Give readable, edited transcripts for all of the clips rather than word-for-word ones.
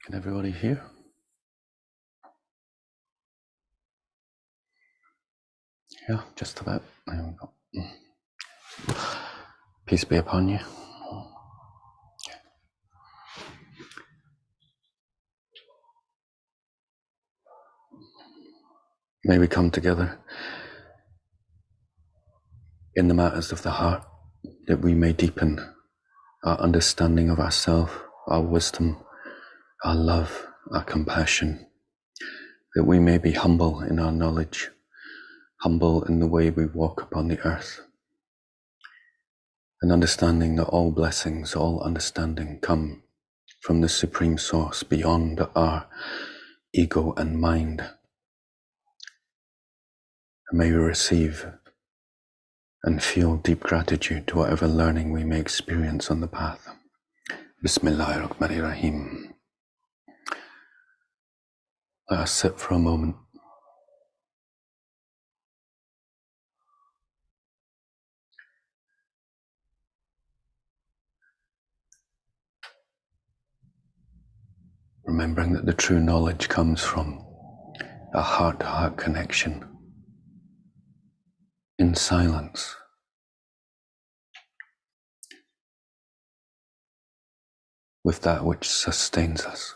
Can everybody hear? Yeah, just about. There we go. Peace be upon you. May we come together in the matters of the heart, that we may deepen our understanding of ourselves, our wisdom, our love, our compassion, that we may be humble in our knowledge, humble in the way we walk upon the earth, and understanding that all blessings, all understanding come from the Supreme Source beyond our ego and mind. And may we receive and feel deep gratitude to whatever learning we may experience on the path. Bismillahirrahmanirrahim. Let us sit for a moment. Remembering that the true knowledge comes from a heart-to-heart connection in silence, with that which sustains us.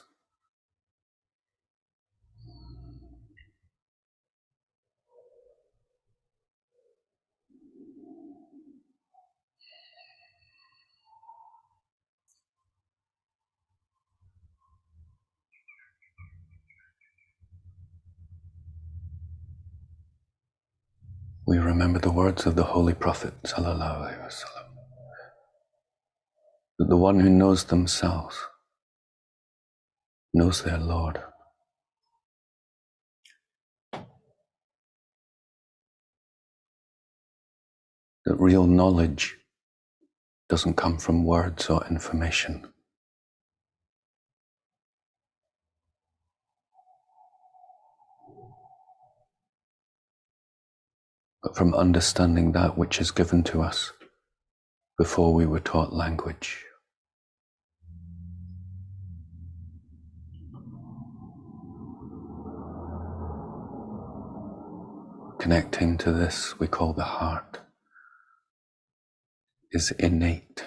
We remember the words of the Holy Prophet ﷺ, that the one who knows themselves knows their Lord. That real knowledge doesn't come from words or information, but from understanding that which is given to us before we were taught language. Connecting to this we call the heart is innate.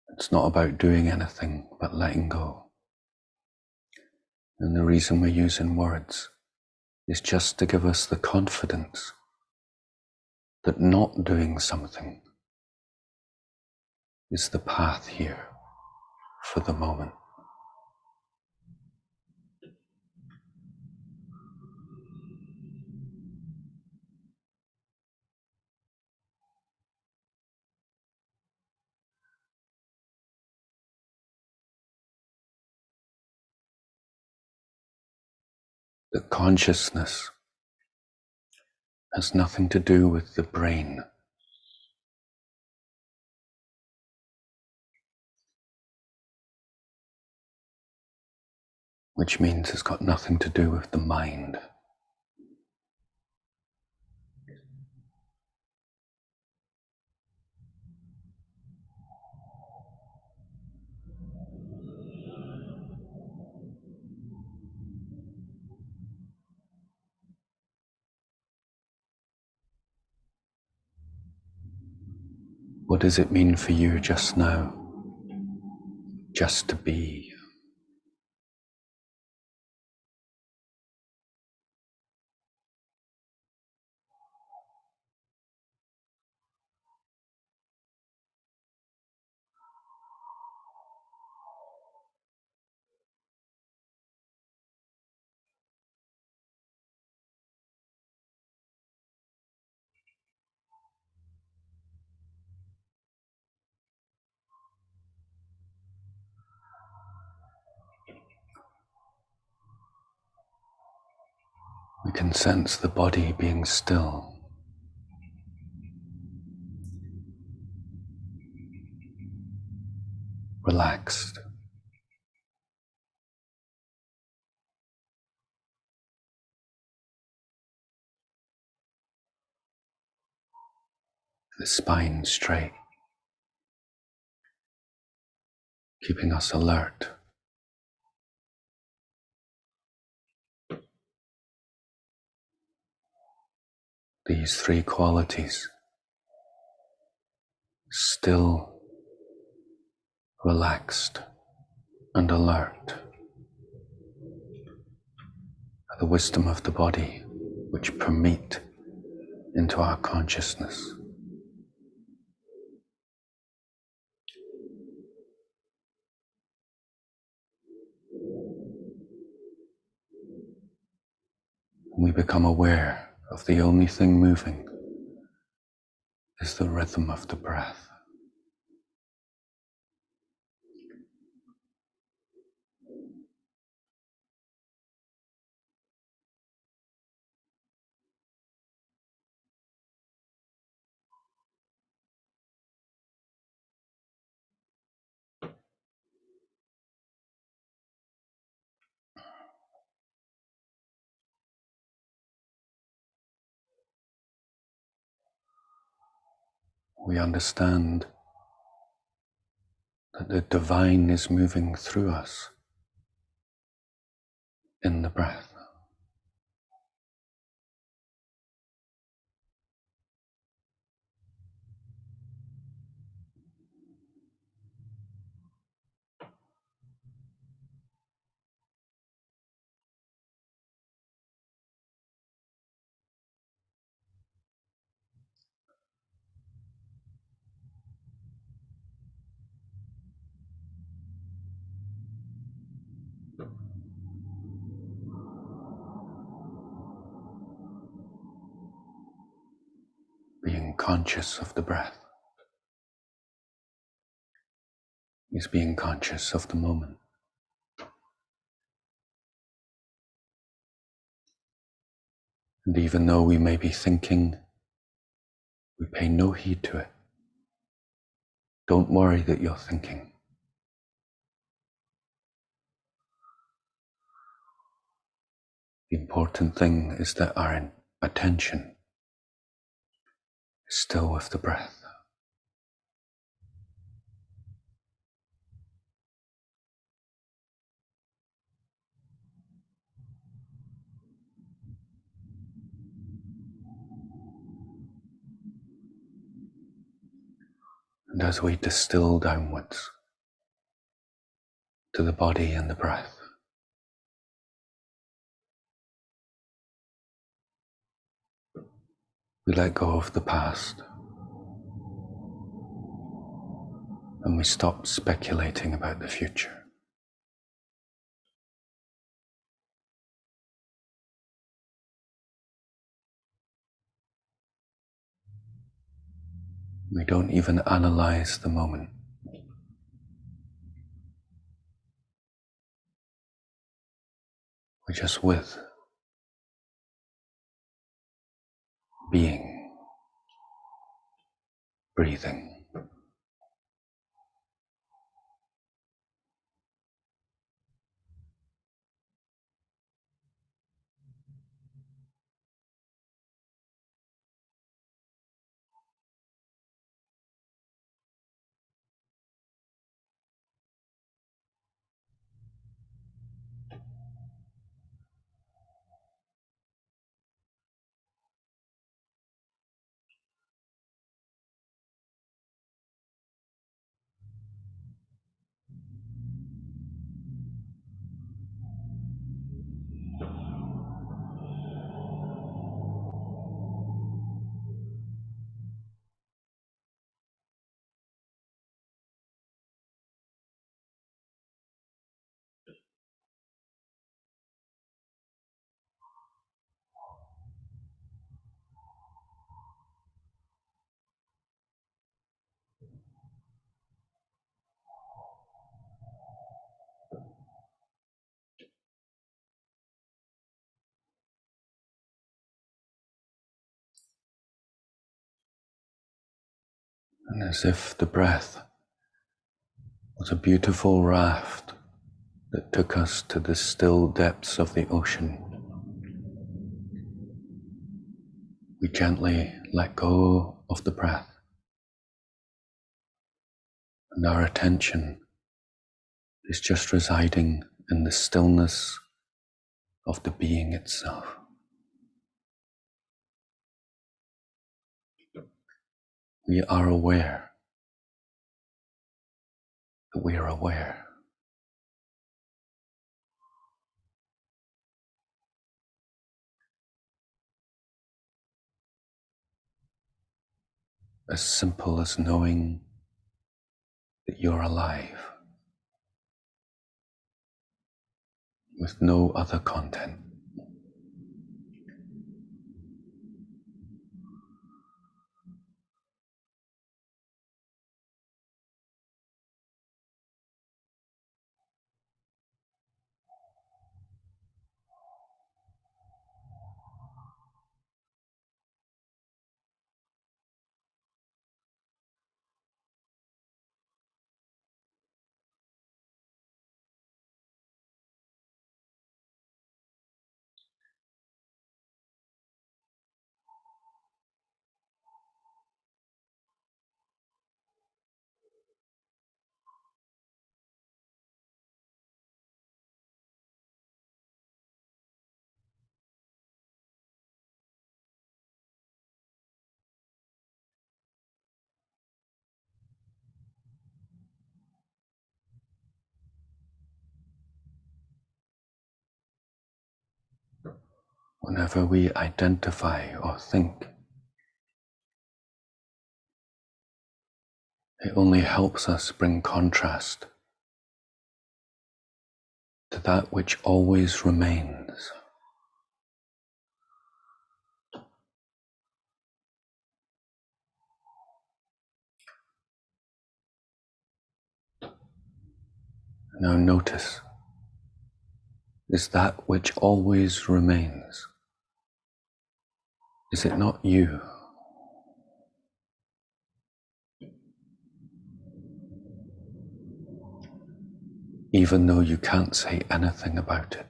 It's not about doing anything but letting go. And the reason we're using words is just to give us the confidence that not doing something is the path here for the moment. The consciousness has nothing to do with the brain. Which means it's got nothing to do with the mind. What does it mean for you just now? Just to be. We can sense the body being still. Relaxed. the spine straight, keeping us alert. These three qualities: still, relaxed, and alert, are the wisdom of the body which permeate into our consciousness. We become aware of the only thing moving is the rhythm of the breath. We understand that the divine is moving through us in the breath. Being conscious of the breath is being conscious of the moment. And even though we may be thinking, we pay no heed to it. Don't worry that you're thinking. The important thing is that our attention is still with the breath. And as we distill downwards to the body and the breath, we let go of the past and we stop speculating about the future. We don't even analyze the moment. We're just with, being, breathing. And as if the breath was a beautiful raft that took us to the still depths of the ocean, we gently let go of the breath And our attention is just residing in the stillness of the being itself. We are aware that we are aware. As simple as knowing that you're alive, with no other content. Whenever we identify or think, it only helps us bring contrast to that which always remains. Now notice, is that which always remains? Is it not you? Even though you can't say anything about it.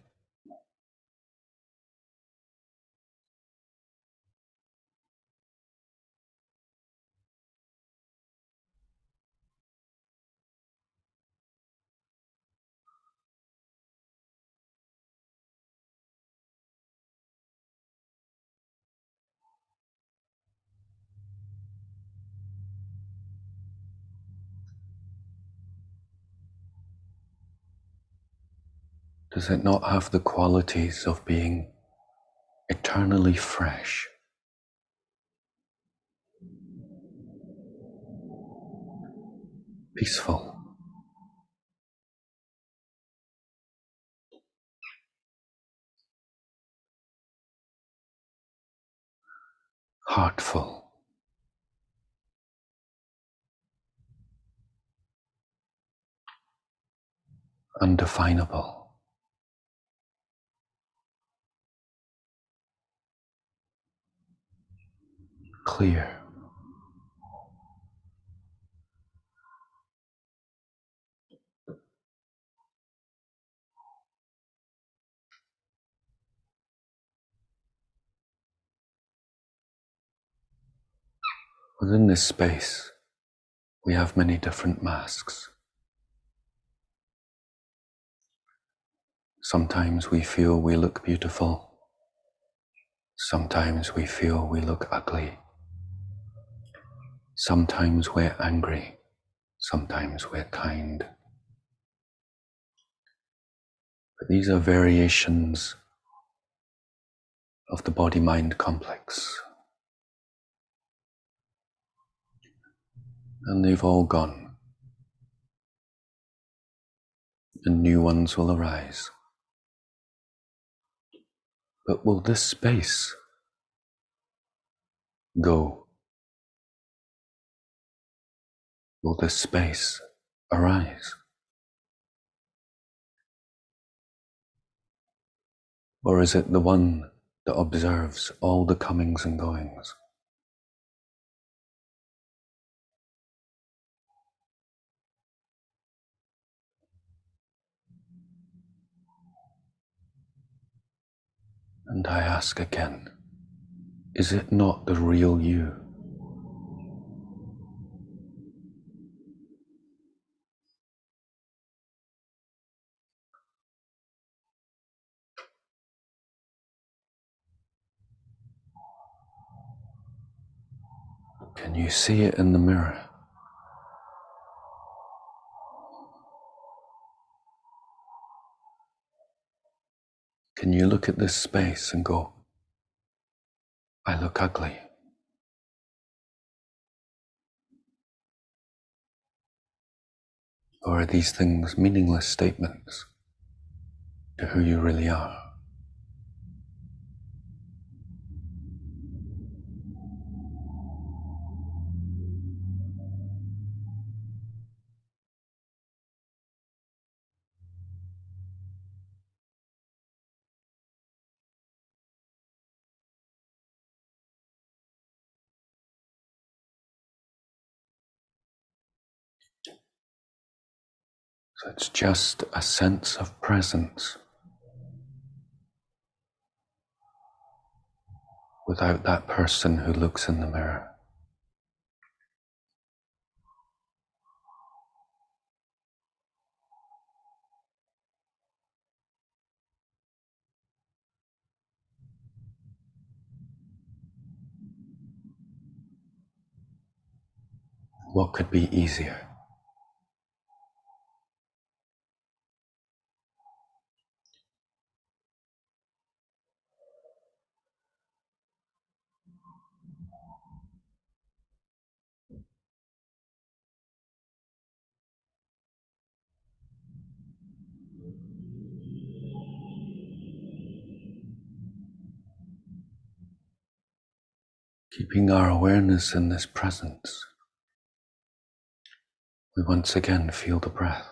Does it not have the qualities of being eternally fresh? Peaceful, heartful, undefinable, clear. Within this space, we have many different masks. Sometimes we feel we look beautiful. Sometimes we feel we look ugly. Sometimes we're angry. Sometimes we're kind. But these are variations of the body-mind complex. And they've all gone. And new ones will arise. But will this space go? Will this space arise? Or is it the one that observes all the comings and goings? And I ask again, is it not the real you? Can you see it in the mirror? Can you look at this space and go, I look ugly? Or are these things meaningless statements to who you really are? So it's just a sense of presence without that person who looks in the mirror. What could be easier? Keeping our awareness in this presence, we once again feel the breath.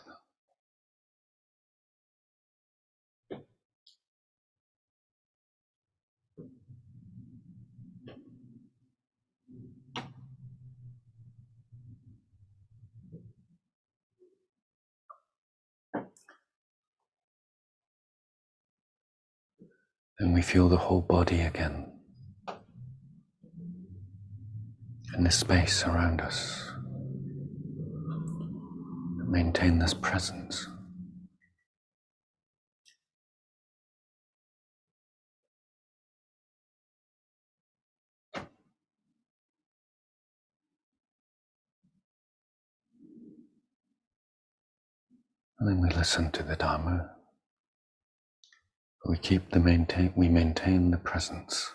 Then we feel the whole body again, and the space around us. Maintain this presence. And then we listen to the Dharma. We maintain the presence.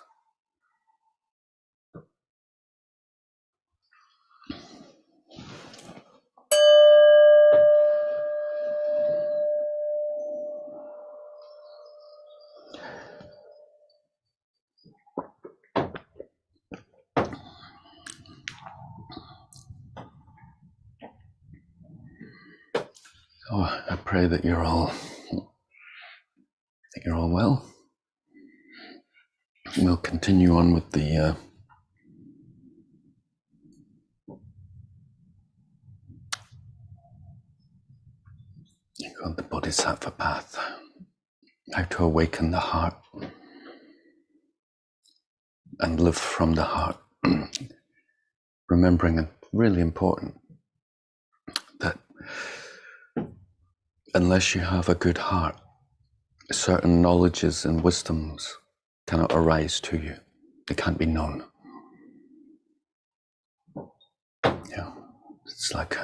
So I pray that you're all well. We'll continue on with the the Bodhisattva path, how to awaken the heart and live from the heart. Remembering, and really important, that unless you have a good heart, certain knowledges and wisdoms cannot arise to you. They can't be known. Yeah, it's like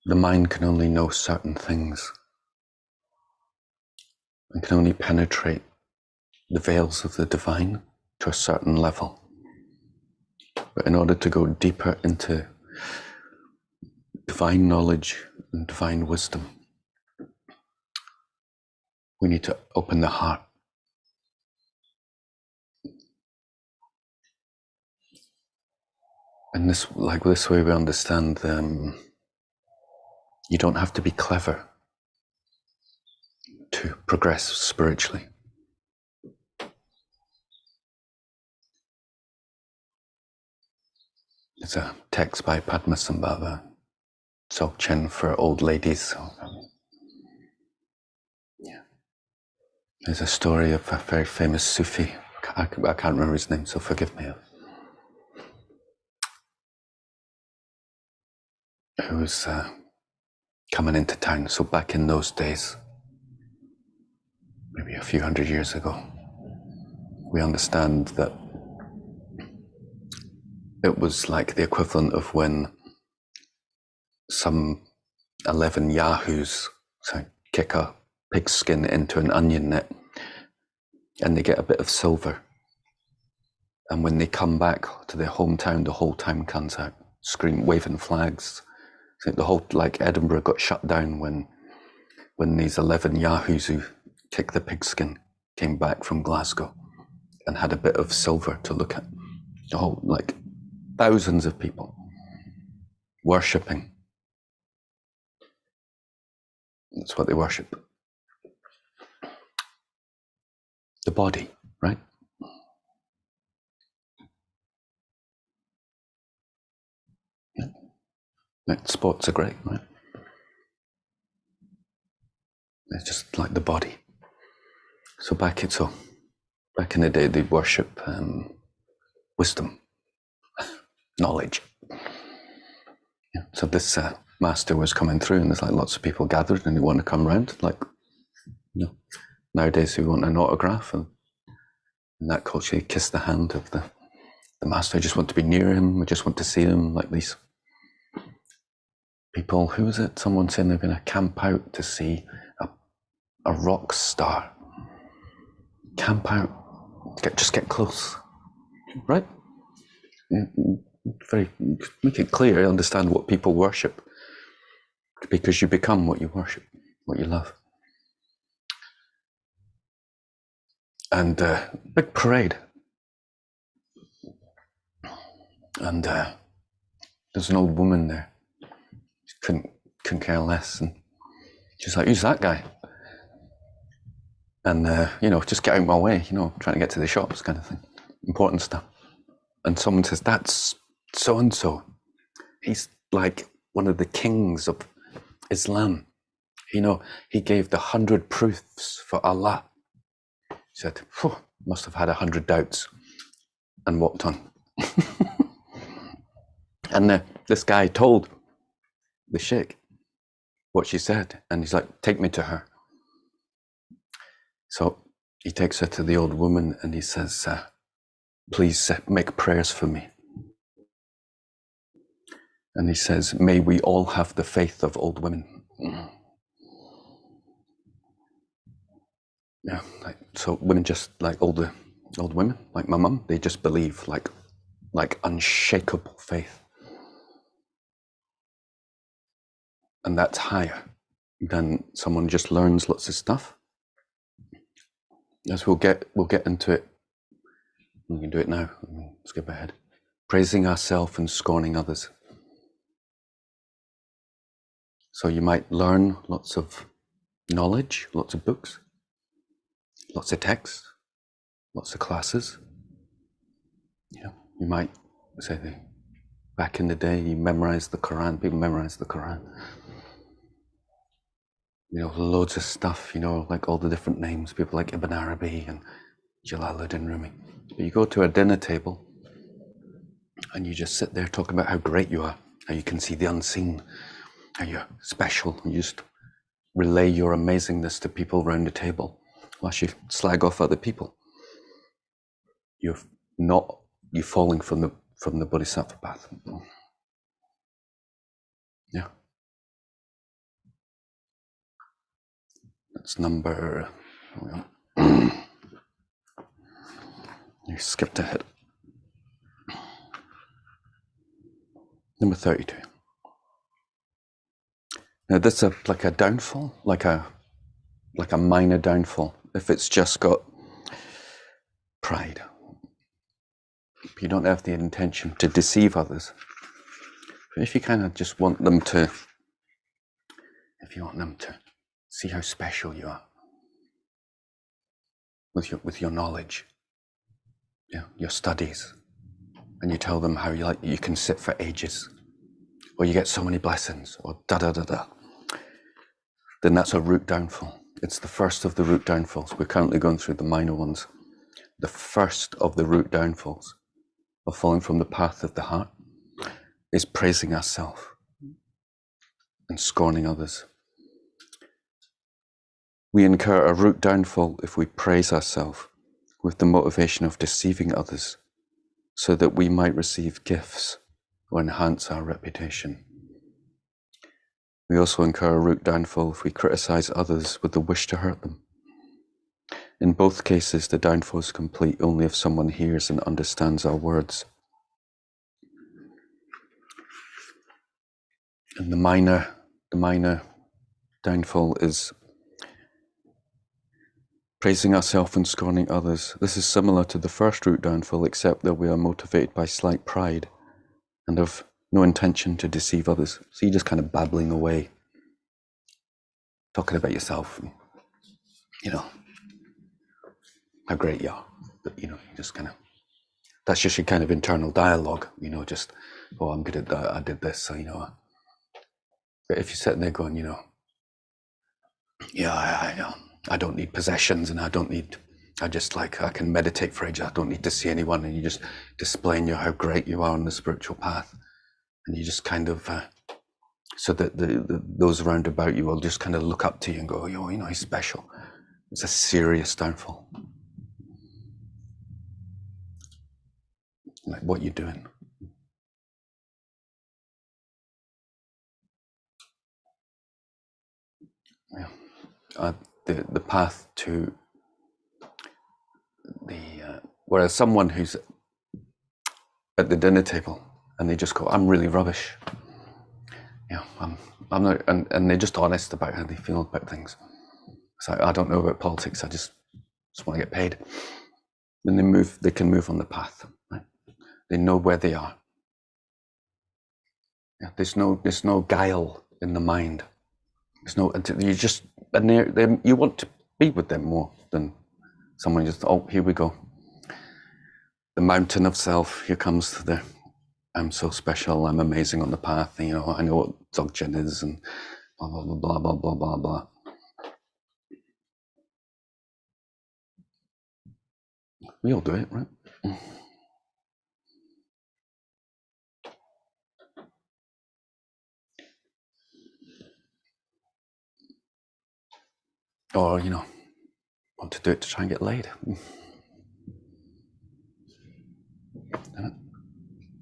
the mind can only know certain things and can only penetrate the veils of the divine to a certain level. But in order to go deeper into divine knowledge and divine wisdom, we need to open the heart. And this way we understand you don't have to be clever to progress spiritually. There's a text by Padmasambhava, Dzogchen for old ladies. So, yeah. There's a story of a very famous Sufi. I can't remember his name, so forgive me. Who was coming into town. So back in those days, maybe a few hundred years ago, we understand that it was like the equivalent of when some 11 yahoos kick a pigskin into an onion net and they get a bit of silver. And when they come back to their hometown, the whole town comes out, scream, waving flags. I think the whole, like Edinburgh got shut down when these 11 yahoos who kicked the pigskin came back from Glasgow and had a bit of silver to look at. The whole, like, thousands of people worshipping. That's what they worship. The body, right? Yeah. Sports are great, right? It's just like the body. So back in the day, they'd worship wisdom, knowledge. Yeah. So this master was coming through, and there's like lots of people gathered, and they want to come round. Like, you know, nowadays we want an autograph, and in that culture, you kiss the hand of the master. I just want to be near him. I just want to see him. Like these people. Who was it? Someone saying they're going to camp out to see a rock star. Camp out. Just get close, right? Very make it clear. Understand what people worship, because you become what you worship, what you love. And big parade, and there's an old woman there. She couldn't care less, and she's like, "Who's that guy?" And just get out of my way. Trying to get to the shops, kind of thing. Important stuff. And someone says, "That's so and so. He's like one of the kings of Islam. He gave the 100 proofs for Allah." He said, "Must have had 100 doubts," and walked on. And this guy told the sheikh what she said, and he's like, "Take me to her." So he takes her to the old woman, and he says, "Please make prayers for me." And he says, "May we all have the faith of old women." Yeah, so women just like old women, like my mum, they just believe like unshakable faith. And that's higher than someone who just learns lots of stuff. As we'll get into it. We can do it now. Skip ahead. Praising ourselves and scorning others. So you might learn lots of knowledge, lots of books, lots of texts, lots of classes. You might say back in the day you memorized the Quran. People memorize the Quran. Loads of stuff. Like all the different names. People like Ibn Arabi and Jalaluddin Rumi. But you go to a dinner table and you just sit there talking about how great you are, how you can see the unseen, how you're special. You just relay your amazingness to people around the table whilst you slag off other people. You're falling from the Bodhisattva path. Yeah. That's number. You skipped ahead. Number 32. Now this is like a downfall, like a minor downfall. If it's just got pride, you don't have the intention to deceive others. But if you kind of just want them to, see how special you are with your knowledge, your studies, and you tell them how you can sit for ages, or you get so many blessings, or da-da-da-da, then that's a root downfall. It's the first of the root downfalls. We're currently going through the minor ones. The first of the root downfalls of falling from the path of the heart is praising ourselves and scorning others. We incur a root downfall if we praise ourselves with the motivation of deceiving others so that we might receive gifts or enhance our reputation. We also incur a root downfall if we criticize others with the wish to hurt them. In both cases, the downfall is complete only if someone hears and understands our words. And the minor downfall is praising ourselves and scorning others. This is similar to the first root downfall, except that we are motivated by slight pride and have no intention to deceive others. So you're just kind of babbling away, talking about yourself, and, how great you are. But, you just kind of, that's just your kind of internal dialogue, just, oh, I'm good at that, I did this, so, But if you're sitting there going, I don't need possessions, and I can meditate for ages, I don't need to see anyone, and you're just displaying how great you are on the spiritual path, and you just kind of, so that those around about you will just kind of look up to you and go, he's special. It's a serious downfall. Like, what you're doing. Yeah. The path to whereas someone who's at the dinner table and they just go, I'm really rubbish. I'm not, and they're just honest about how they feel about things. It's like, I don't know about politics, I just want to get paid. Then they can move on the path, right? They know where they are. Yeah, there's no guile in the mind. You want to be with them more than someone just, oh, here we go. The mountain of self, here comes I'm so special, I'm amazing on the path, I know what Dzogchen is, and blah, blah, blah, blah, blah, blah, blah. We all do it, right? Or, want to do it to try and get laid.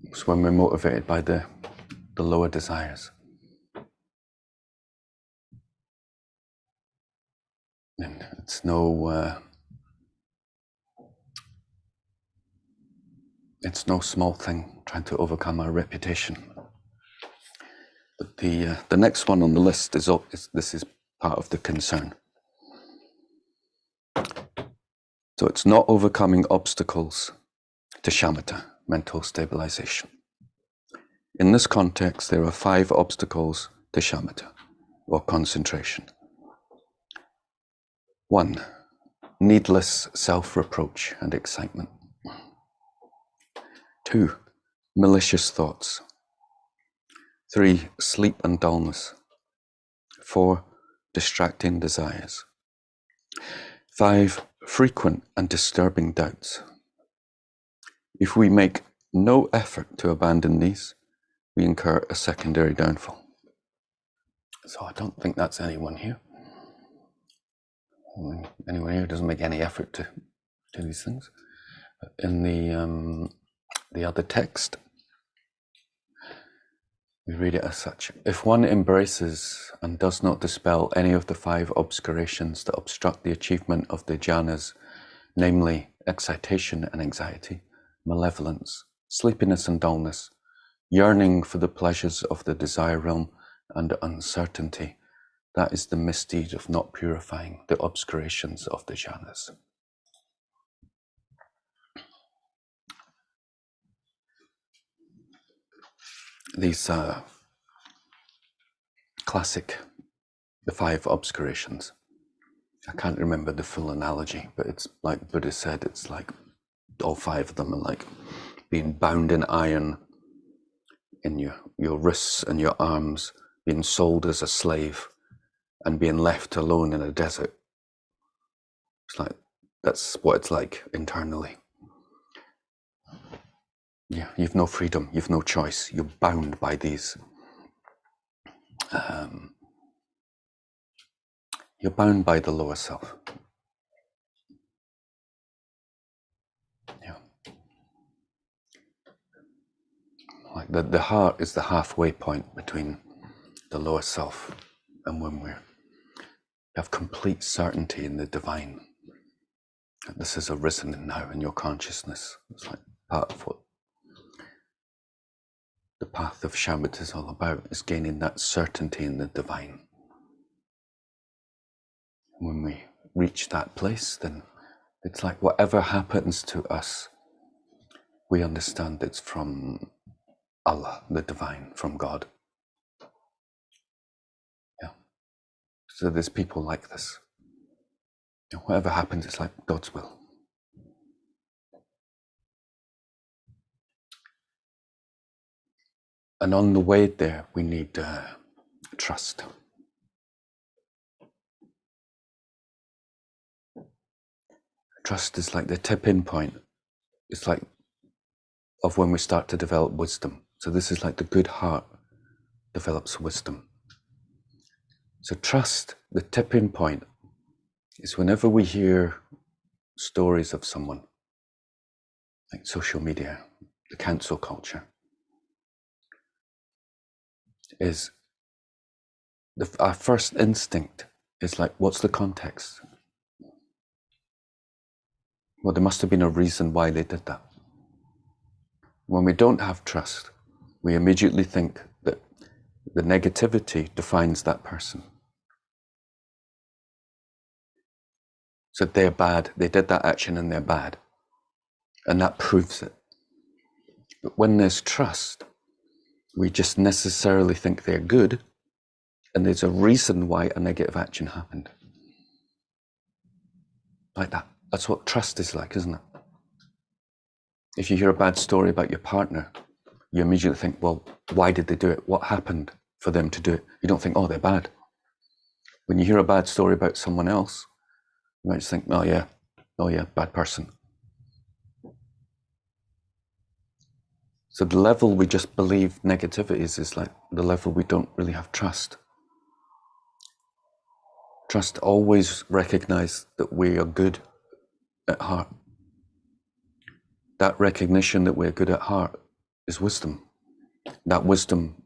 It's when we're motivated by the lower desires. And it's no small thing trying to overcome our reputation. But the next one on the list is part of the concern. So it's not overcoming obstacles to shamatha, mental stabilization. In this context, there are 5 obstacles to shamatha, or concentration. 1, needless self-reproach and excitement. 2, malicious thoughts. 3, sleep and dullness. 4, distracting desires. 5, frequent and disturbing doubts. If we make no effort to abandon these, we incur a secondary downfall. So I don't think that's anyone here. Anyone here doesn't make any effort to do these things. In the other text, we read it as such. If one embraces and does not dispel any of the 5 obscurations that obstruct the achievement of the jhanas, namely excitation and anxiety, malevolence, sleepiness and dullness, yearning for the pleasures of the desire realm, and uncertainty, that is the misdeed of not purifying the obscurations of the jhanas. These are classic, the 5 obscurations. I can't remember the full analogy, but it's like Buddha said, it's like all 5 of them are like being bound in iron in your wrists and your arms, being sold as a slave and being left alone in a desert. It's like, that's what it's like internally. Yeah, you've no freedom, you've no choice, you're bound by these you're bound by the lower self. Yeah. Like the heart is the halfway point between the lower self and when we have complete certainty in the divine. This is arisen now in your consciousness. It's like part of what the path of Shabbat is all about, is gaining that certainty in the divine. When we reach that place, then it's like whatever happens to us, we understand it's from Allah, the divine, from God. Yeah. So there's people like this. You know, whatever happens, it's like God's will. And on the way there, we need trust. Trust is like the tip-in point. It's like of when we start to develop wisdom. So this is like the good heart develops wisdom. So trust, the tip-in point, is whenever we hear stories of someone, like social media, the cancel culture, is our first instinct is like, what's the context? Well, there must have been a reason why they did that. When we don't have trust, we immediately think that the negativity defines that person. So they're bad, they did that action and they're bad. And that proves it. But when there's trust, we just necessarily think they're good, and there's a reason why a negative action happened. Like that. That's what trust is like, isn't it? If you hear a bad story about your partner, you immediately think, well, why did they do it? What happened for them to do it? You don't think, oh, they're bad. When you hear a bad story about someone else, you might just think, oh yeah, bad person. So the level we just believe negativity is like the level we don't really have trust. Trust always recognize that we are good at heart. That recognition that we're good at heart is wisdom. That wisdom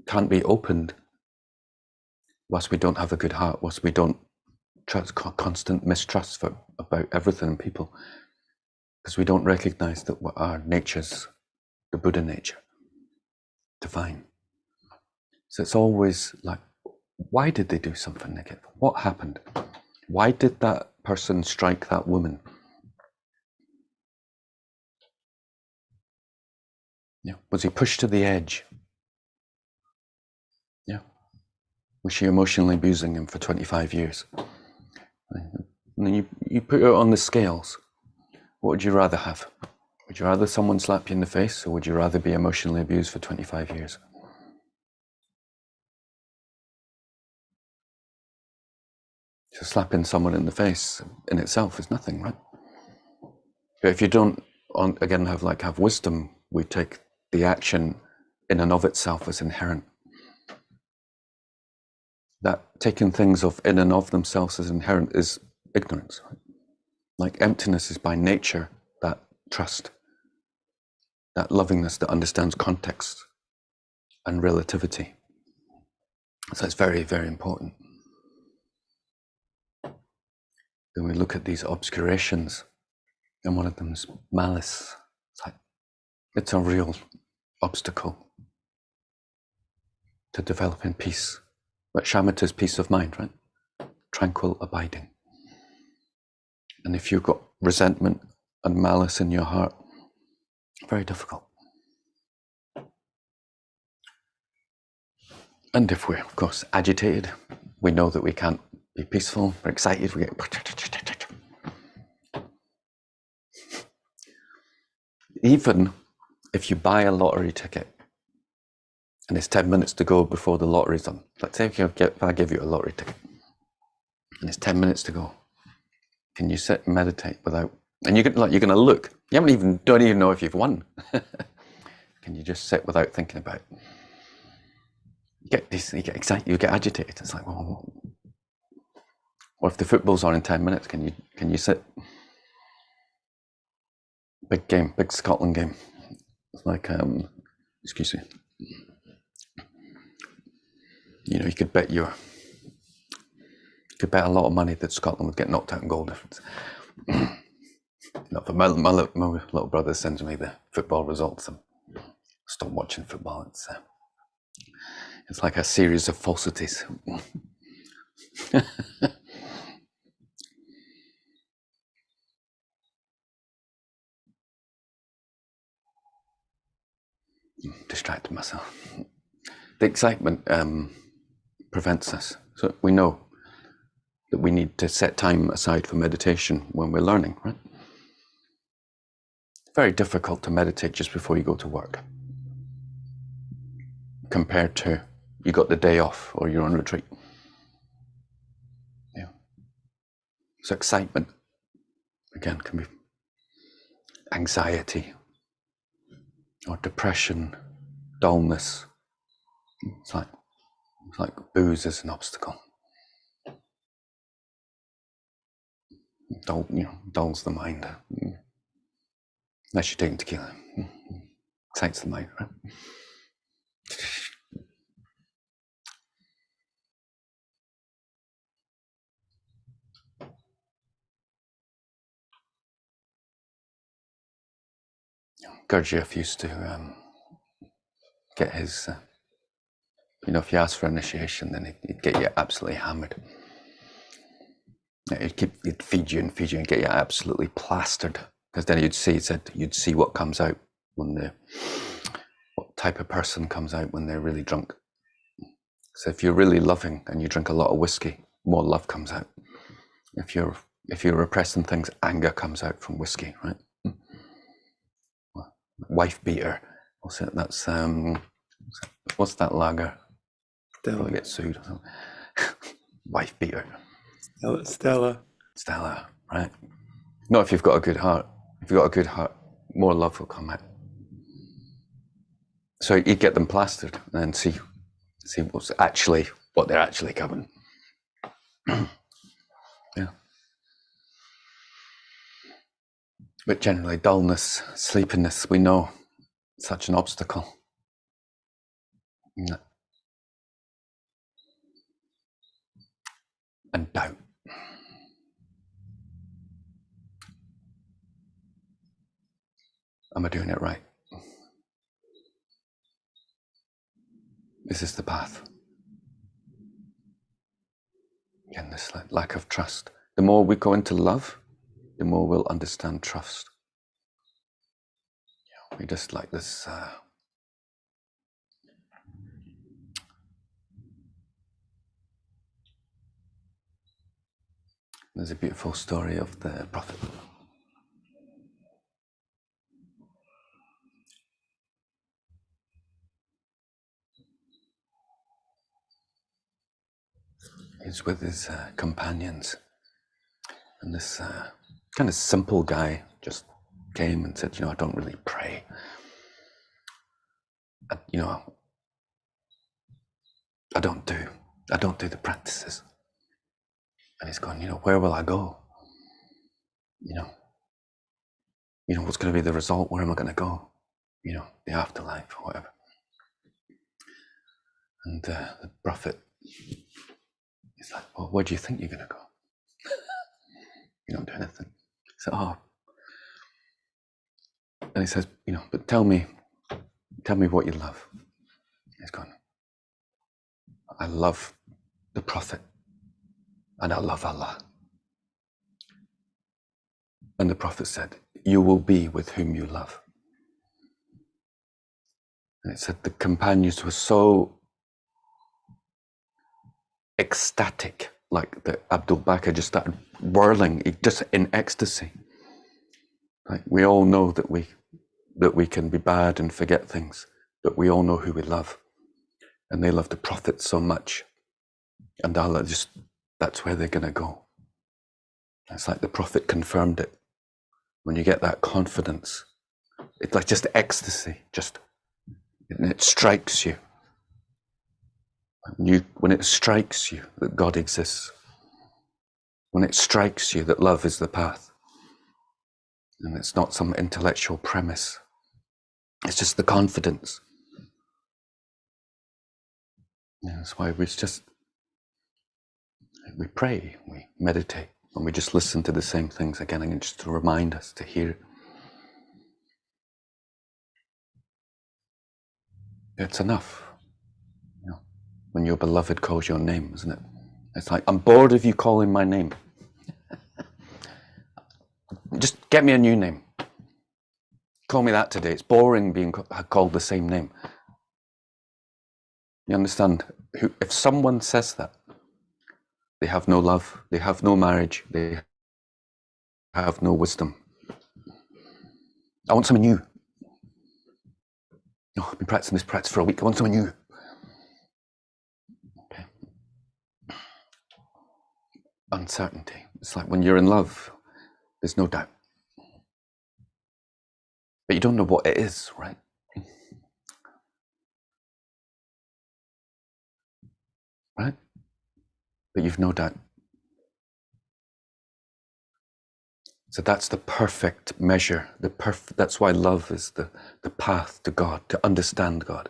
can't be opened whilst we don't have a good heart, whilst we don't trust, constant mistrust about everything and people, because we don't recognize that our nature's the Buddha nature, divine. So it's always like, why did they do something negative? What happened? Why did that person strike that woman? Yeah. Was he pushed to the edge? Yeah. Was she emotionally abusing him for 25 years? And then you put it on the scales. What would you rather have? Would you rather someone slap you in the face, or would you rather be emotionally abused for 25 years? So slapping someone in the face in itself is nothing, right? But if you don't, again, have wisdom, we take the action in and of itself as inherent. That taking things in and of themselves as inherent is ignorance. Right? Like emptiness is by nature that trust, that lovingness that understands context and relativity. So it's very, very important. Then we look at these obscurations, and one of them is malice. It's a real obstacle to developing peace. But shamatha is peace of mind, right? Tranquil abiding. And if you've got resentment and malice in your heart, very difficult. And if we're, of course, agitated, we know that we can't be peaceful. We're excited. We get... Even if you buy a lottery ticket and it's 10 minutes to go before the lottery's on. Let's say if I give you a lottery ticket and it's 10 minutes to go, can you sit and meditate without... And you're going to look. You don't even know if you've won. Can you just sit without thinking about it? You get excited, you get agitated. It's like, well, Or if the football's on in 10 minutes, can you sit? Big game, big Scotland game. It's like, excuse me. You could bet a lot of money that Scotland would get knocked out in goal difference. My little brother sends me the football results and stop watching football. It's like a series of falsities. Distracted myself. The excitement prevents us. So we know that we need to set time aside for meditation when we're learning, right? Very difficult to meditate just before you go to work, compared to you got the day off or you're on retreat. Yeah. So excitement, again, can be anxiety or depression, dullness. It's like booze is an obstacle. Dulls the mind. Unless you're taking tequila. Excites the mind, right? Gurdjieff used to get his, if you ask for initiation, then he'd get you absolutely hammered. He'd feed you and get you absolutely plastered, because then you'd see what comes out what type of person comes out when they're really drunk. So if you're really loving and you drink a lot of whiskey, more love comes out. If you're repressing things, anger comes out from whiskey, right? Wife beater. That's what's that lager? Probably get sued. Wife beater. Stella, right? Not if you've got a good heart. If you've got a good heart, more love will come out. So you get them plastered and see what they're actually covering. Yeah. But generally, dullness, sleepiness, we know such an obstacle. Yeah. And doubt. Am I doing it right? Is this the path? Again, this lack of trust. The more we go into love, the more we'll understand trust. We just like this. There's a beautiful story of the Prophet. He's with his companions, and this kind of simple guy just came and said, I don't really pray. I don't do the practices. And he's going, where will I go? What's going to be the result? Where am I going to go? The afterlife or whatever. And the Prophet, he's like, well, where do you think you're going to go? You don't do anything. He said, and he says, but tell me what you love. He's gone, I love the Prophet and I love Allah. And the Prophet said, you will be with whom you love. And it said the companions were so ecstatic, like that Abdul Bakr just started whirling, just in ecstasy. Like we all know that we can be bad and forget things, but we all know who we love. And they love the Prophet so much. And Allah that's where they're going to go. It's like the Prophet confirmed it. When you get that confidence, it's like just ecstasy, and it strikes you. When it strikes you that God exists, when it strikes you that love is the path, and it's not some intellectual premise, it's just the confidence. That's why we pray, we meditate, and we just listen to the same things again and again, just to remind us to hear. It's enough. When your beloved calls your name, isn't it? It's like, I'm bored of you calling my name. Just get me a new name. Call me that today. It's boring being called the same name. You understand? If someone says that, they have no love, they have no marriage, they have no wisdom. I want someone new. Oh, I've been practicing this practice for a week. I want someone new. Okay. Uncertainty. It's like when you're in love, there's no doubt. But you don't know what it is, right? Right? But you've no doubt. So that's the perfect measure. That's why love is the path to God, to understand God.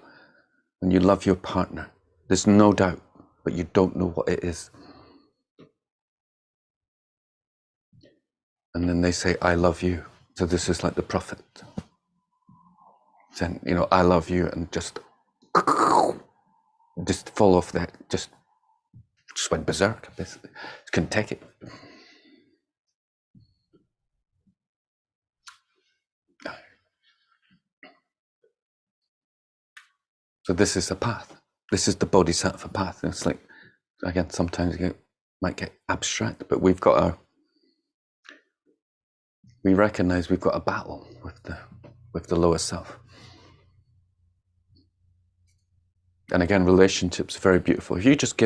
When you love your partner, there's no doubt, but you don't know what it is. And then they say, I love you. So this is like the prophet saying, I love you, and just fall off that, just went berserk. Couldn't take it. So this is the path. This is the Bodhisattva path. And it's like, again, sometimes it might get abstract, but we recognize we've got a battle with the lower self. And again, relationships are very beautiful. If you just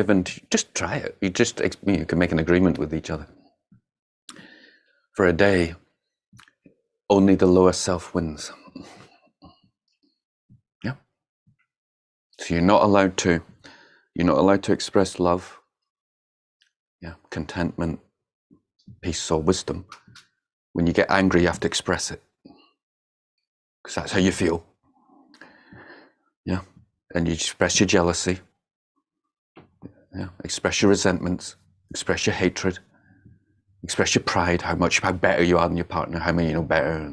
try it. You can make an agreement with each other. For a day, only the lower self wins. Yeah. So you're not allowed to express love, contentment, peace, or wisdom. When you get angry, you have to express it, because that's how you feel. Yeah. And you express your jealousy. Yeah. Express your resentments. Express your hatred. Express your pride, how better you are than your partner, how many you know better.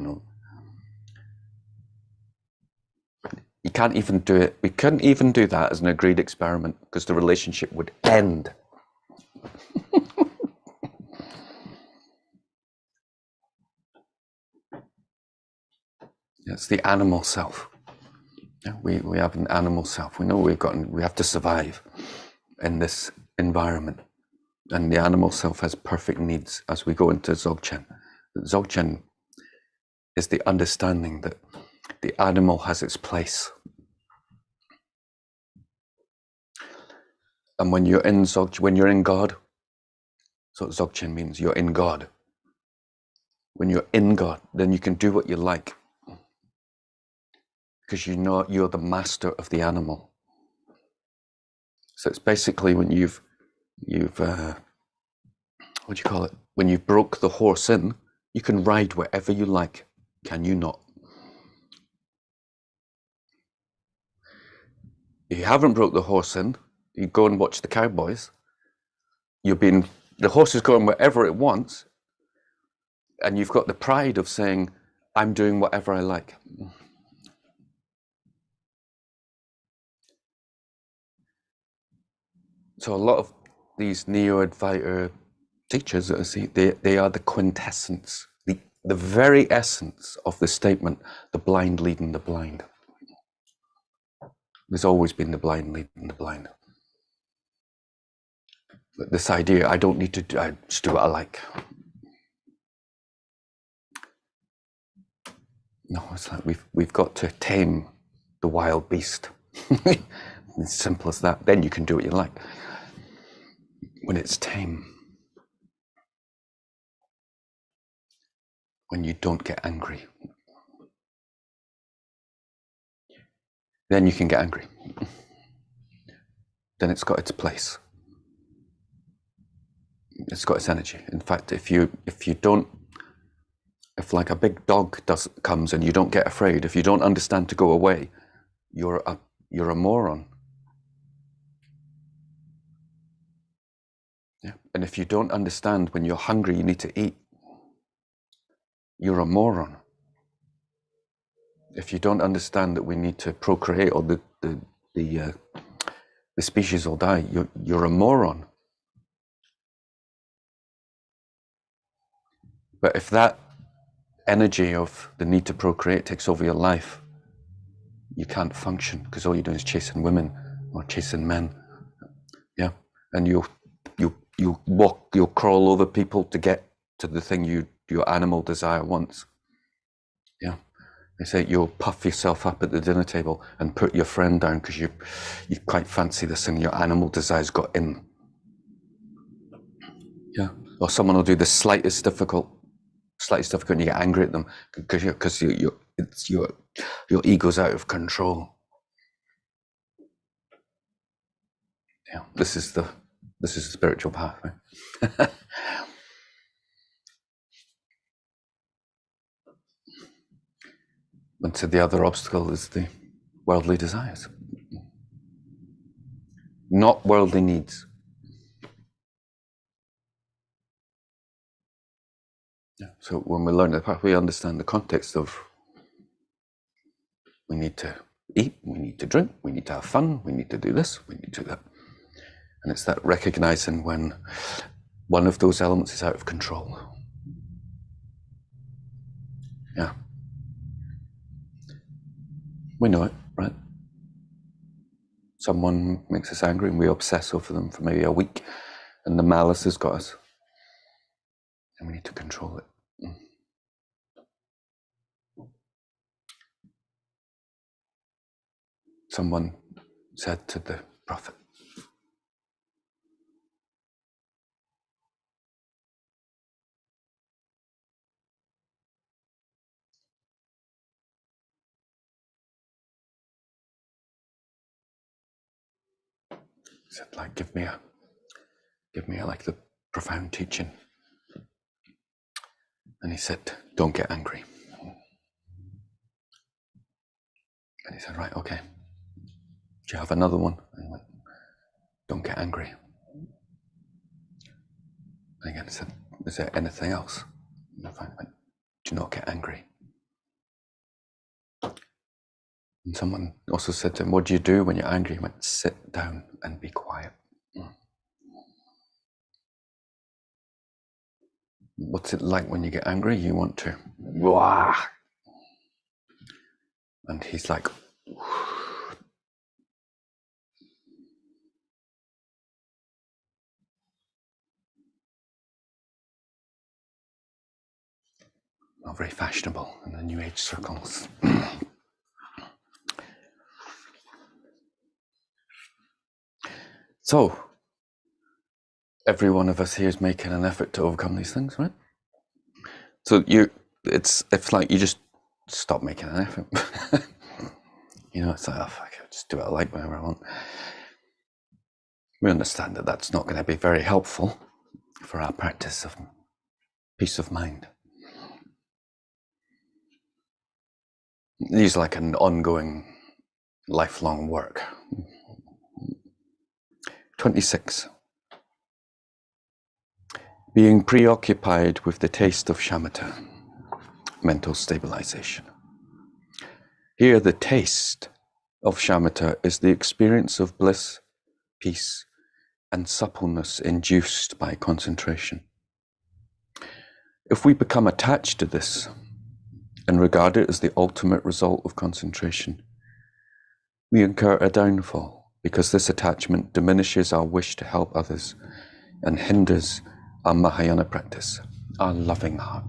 You can't even do it. We couldn't even do that as an agreed experiment, because the relationship would end. It's the animal self. We have an animal self. We know we have to survive in this environment. And the animal self has perfect needs as we go into Dzogchen. Dzogchen is the understanding that the animal has its place. And when you're in God, so Dzogchen means you're in God. When you're in God, then you can do what you like, because you know you're the master of the animal. So it's basically when you've what do you call it? When you've broke the horse in, you can ride wherever you like, can you not? If you haven't broke the horse in, you go and watch the cowboys. The horse is going wherever it wants, and you've got the pride of saying, I'm doing whatever I like. So a lot of these Neo-Advaita teachers that I see, they are the quintessence, the very essence of the statement, the blind leading the blind. There's always been the blind leading the blind. But this idea, I don't need to I just do what I like. No, it's like we've got to tame the wild beast. It's simple as that. Then you can do what you like. When it's tame, when you don't get angry, then you can get angry. Then it's got its place. It's got its energy. In fact, if like a big dog comes and you don't get afraid, if you don't understand to go away, you're a moron. Yeah. And if you don't understand when you're hungry, you need to eat, you're a moron. If you don't understand that we need to procreate or the species will die, you're a moron. But if that energy of the need to procreate takes over your life, you can't function, because all you're doing is chasing women or chasing men. Yeah. And you'll crawl over people to get to the thing your animal desire wants. Yeah. They say you'll puff yourself up at the dinner table and put your friend down because you quite fancy this and your animal desire's got in. Yeah. Or someone will do the slightest difficult and you get angry at them because your ego's out of control. Yeah. This is the spiritual path, right? And so the other obstacle is the worldly desires, not worldly needs. Yeah. So when we learn the path, we understand the context of we need to eat, we need to drink, we need to have fun, we need to do this, we need to do that. And it's that recognizing when one of those elements is out of control. Yeah. We know it, right? Someone makes us angry and we obsess over them for maybe a week and the malice has got us. And we need to control it. Someone said to the Prophet, he said, like, give me like the profound teaching. And he said, don't get angry. And he said, right, okay. Do you have another one? And he went, don't get angry. And again, he said, is there anything else? And I went, do not get angry. And someone also said to him, what do you do when you're angry? He went, sit down and be quiet. What's it like when you get angry? You want to, wah. And he's like, not very fashionable in the New Age circles. So, every one of us here is making an effort to overcome these things, right? So it's like you just stop making an effort. It's like, oh, fuck, I'll just do what I like whenever I want. We understand that that's not going to be very helpful for our practice of peace of mind. These are like an ongoing, lifelong work. 26. Being preoccupied with the taste of shamatha, mental stabilization. Here, the taste of shamatha is the experience of bliss, peace, and suppleness induced by concentration. If we become attached to this and regard it as the ultimate result of concentration, we incur a downfall because this attachment diminishes our wish to help others and hinders our Mahayana practice, our loving heart.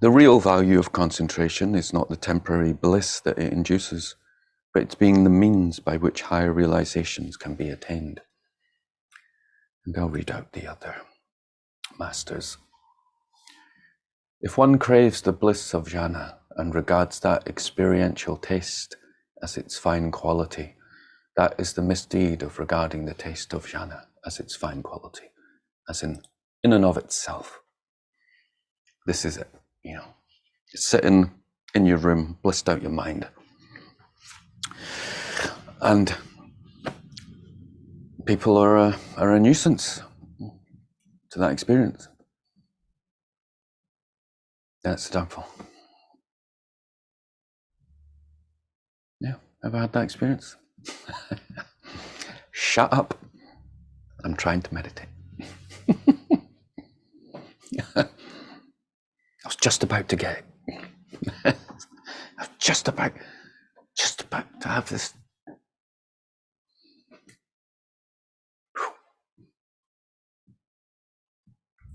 The real value of concentration is not the temporary bliss that it induces, but it's being the means by which higher realizations can be attained. And I'll read out the other masters. If one craves the bliss of jhana and regards that experiential taste as its fine quality, that is the misdeed of regarding the taste of jhana as its fine quality. as in and of itself. This is it, You're sitting in your room, blissed out your mind. And people are a nuisance to that experience. That's the downfall. Yeah, ever had that experience? Shut up. I'm trying to meditate. I was just about to get it. I was just about to have this.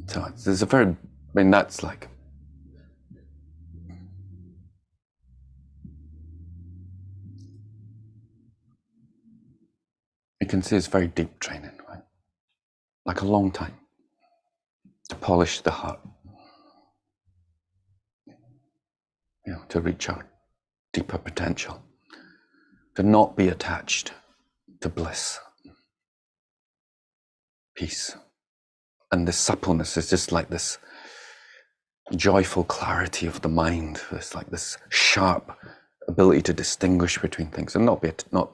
So there's that's like, you can see it's very deep training, right? Like a long time to polish the heart, to reach our deeper potential, to not be attached to bliss, peace. And this suppleness is just like this joyful clarity of the mind. It's like this sharp ability to distinguish between things and not be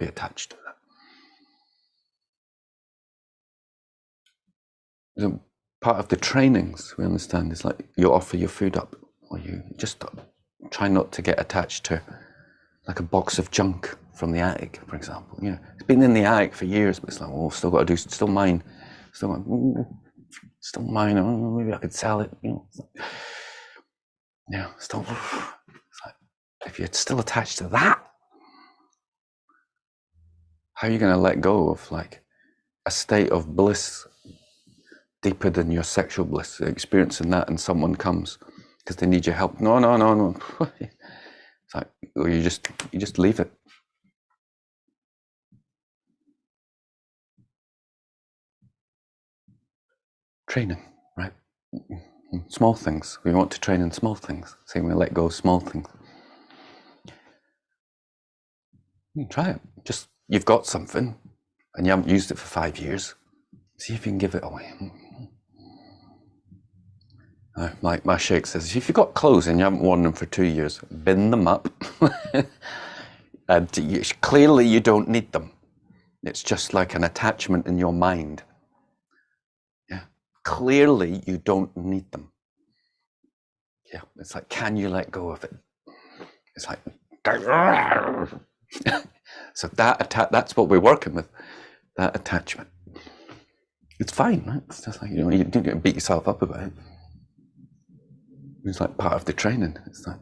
attached to that. So part of the trainings, we understand, is like you offer your food up, or you just try not to get attached to like a box of junk from the attic, for example. It's been in the attic for years, but it's like, still got to do, still mine, still mine. Oh, maybe I could sell it. Still. It's like, if you're still attached to that, how are you going to let go of like a state of bliss deeper than your sexual bliss, experiencing that, and someone comes because they need your help? No. It's like, or you just leave it. Training, right? Small things. We want to train in small things. So we let go of small things. Try it. Just, you've got something and you haven't used it for 5 years. See if you can give it away. Like my sheikh says, if you've got clothes and you haven't worn them for 2 years, bin them up. And clearly you don't need them. It's just like an attachment in your mind. Yeah. Clearly you don't need them. Yeah. It's like, can you let go of it? It's like, so that's what we're working with, that attachment. It's fine, right? It's just like, you don't beat yourself up about it. It's like part of the training. It's like,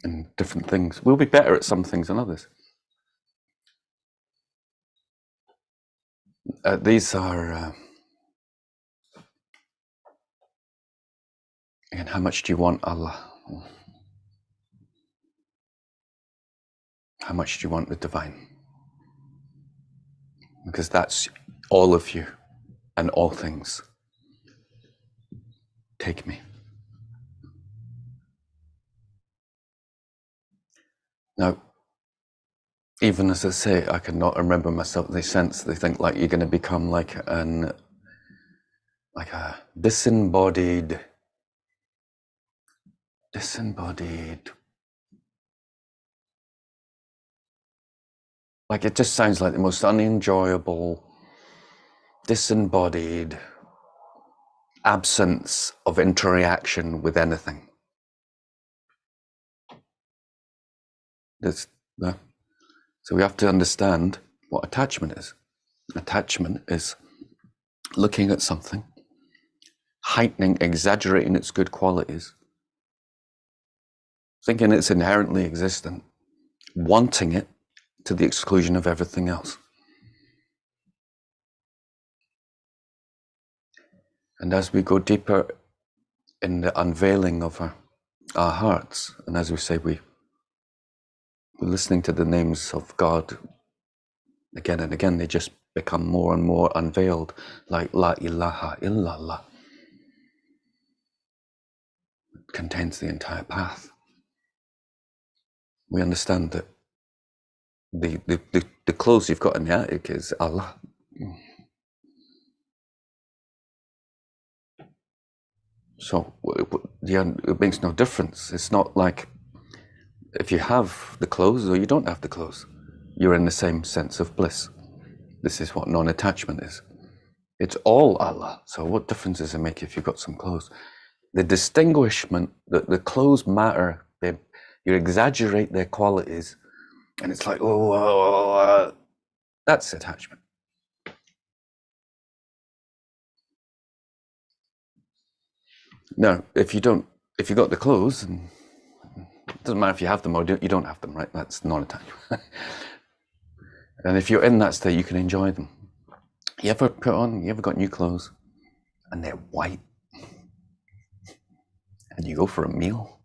and different things. We'll be better at some things than others. These are, again, how much do you want Allah? How much do you want the divine? Because that's all of you and all things. Take me. Now, even as I say, I cannot remember myself. They think like you're going to become like a disembodied. Like, it just sounds like the most unenjoyable, disembodied absence of interaction with anything. So we have to understand what attachment is. Attachment is looking at something, heightening, exaggerating its good qualities, thinking it's inherently existent, wanting it to the exclusion of everything else. And as we go deeper in the unveiling of our hearts, and as we say, we're listening to the names of God again and again, they just become more and more unveiled, like La ilaha illallah. It contains the entire path. We understand that the clothes you've got in the attic is Allah. So it makes no difference. It's not like if you have the clothes or you don't have the clothes, you're in the same sense of bliss. This is what non-attachment is. It's all Allah. So what difference does it make if you've got some clothes? The distinguishment that the clothes matter, you exaggerate their qualities, and it's like, that's attachment. Now, if you got the clothes, and it doesn't matter if you have them or you don't have them, right? That's non-attachment. And if you're in that state, you can enjoy them. You ever got new clothes and they're white and you go for a meal?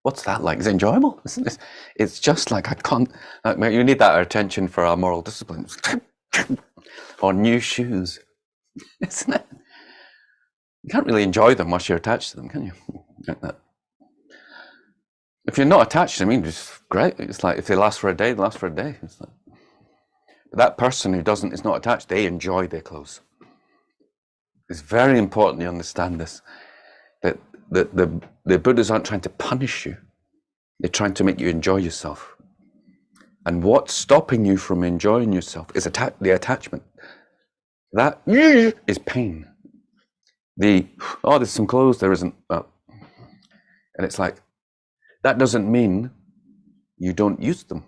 What's that like? It's enjoyable, isn't it? It's just like you need that attention for our moral discipline. Or new shoes, isn't it? You can't really enjoy them once you're attached to them, can you? Like that. If you're not attached to them, it's great. It's like if they last for a day, they last for a day. It's like, but that person who is not attached, they enjoy their clothes. It's very important you understand this, that the Buddhas aren't trying to punish you. They're trying to make you enjoy yourself. And what's stopping you from enjoying yourself is the attachment. That is pain. There's some clothes, there isn't. And it's like, that doesn't mean you don't use them.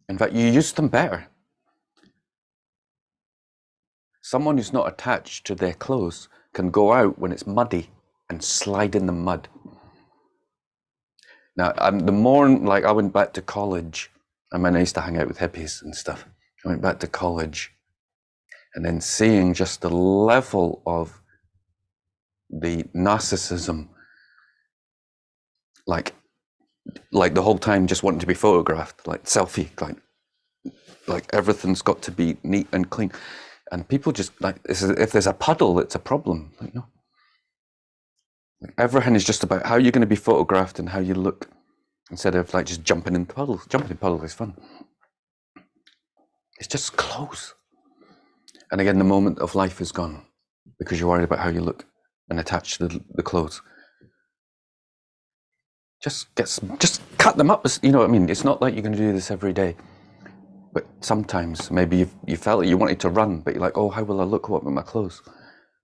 In fact, you use them better. Someone who's not attached to their clothes can go out when it's muddy and slide in the mud. Now, I went back to college, I used to hang out with hippies and stuff. I went back to college, and then seeing just the level of the narcissism, like the whole time just wanting to be photographed, like selfie, like everything's got to be neat and clean. And people just if there's a puddle, it's a problem. Everything is just about how you're going to be photographed and how you look, instead of just jumping in puddles. Jumping in puddles is fun. It's just clothes. And again, the moment of life is gone because you're worried about how you look and attached to the clothes. Just cut them up. You know what I mean? It's not like you're going to do this every day. But sometimes maybe you felt you wanted to run, but you're like, oh, how will I look? What with my clothes?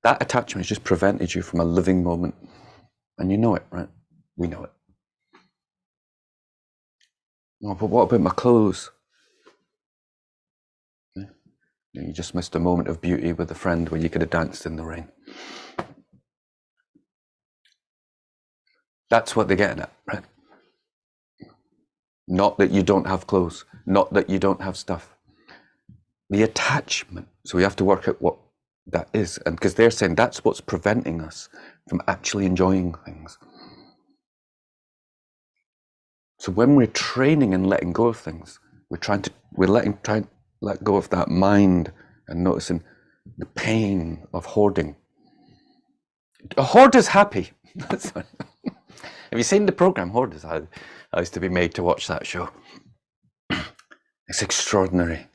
That attachment has just prevented you from a living moment. And you know it, right? We know it. Oh, but what about my clothes? Yeah. You just missed a moment of beauty with a friend where you could have danced in the rain. That's what they're getting at, right? Not that you don't have clothes, not that you don't have stuff. The attachment. So we have to work out what that is. And because they're saying that's what's preventing us from actually enjoying things. So when we're training and letting go of things, we're trying to let go of that mind and noticing the pain of hoarding. A hoarder's happy. Have you seen the program Hoarders? I used to be made to watch that show. It's extraordinary.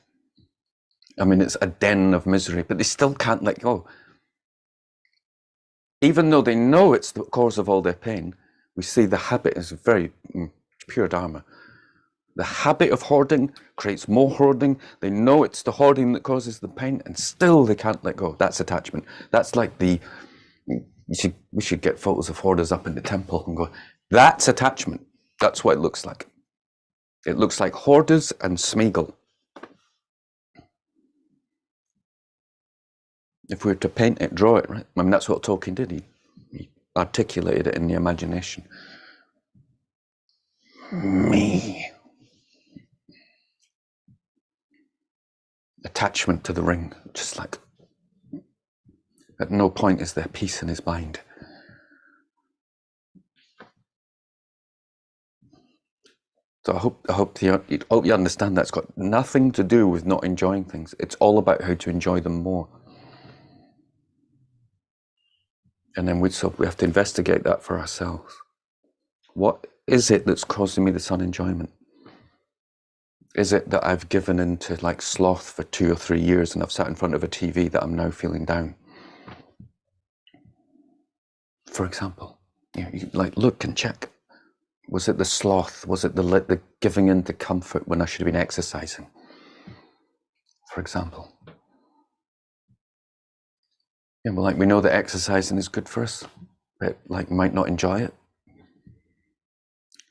I mean, it's a den of misery, but they still can't let go. Even though they know it's the cause of all their pain, we see the habit is very pure Dharma. The habit of hoarding creates more hoarding. They know it's the hoarding that causes the pain, and still they can't let go. That's attachment. That's like we should get photos of hoarders up in the temple and go, that's attachment. That's what it looks like. It looks like hoarders and Smeagol. If we were to paint it, draw it, right? I mean, that's what Tolkien did. He articulated it in the imagination. Me. Attachment to the ring, just like at no point is there peace in his mind. So I hope you understand that's got nothing to do with not enjoying things. It's all about how to enjoy them more. And then we have to investigate that for ourselves. What is it that's causing me this unenjoyment? Is it that I've given into like sloth for 2 or 3 years and I've sat in front of a TV that I'm now feeling down? For example, you like look and check. Was it the sloth? Was it the giving into comfort when I should have been exercising? For example. Yeah, well, like we know that exercising is good for us, but like we might not enjoy it.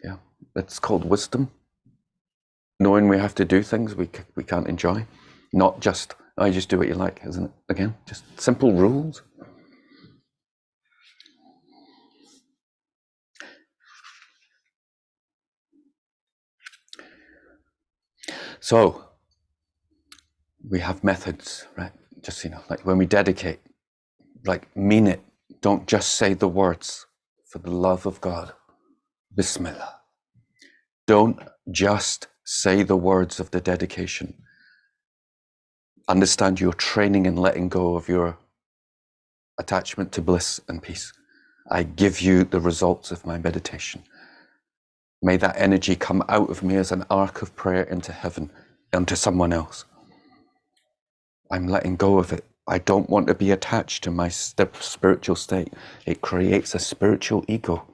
Yeah, it's called wisdom. Knowing we have to do things we can't enjoy, not just you just do what you like, isn't it? Again, just simple rules. So we have methods, right? Just like when we dedicate, like mean it. Don't just say the words. For the love of God, Bismillah. Don't just say the words of the dedication. Understand you're training and letting go of your attachment to bliss and peace. I give you the results of my meditation. May that energy come out of me as an arc of prayer into heaven, onto someone else. I'm letting go of it. I don't want to be attached to my spiritual state. It creates a spiritual ego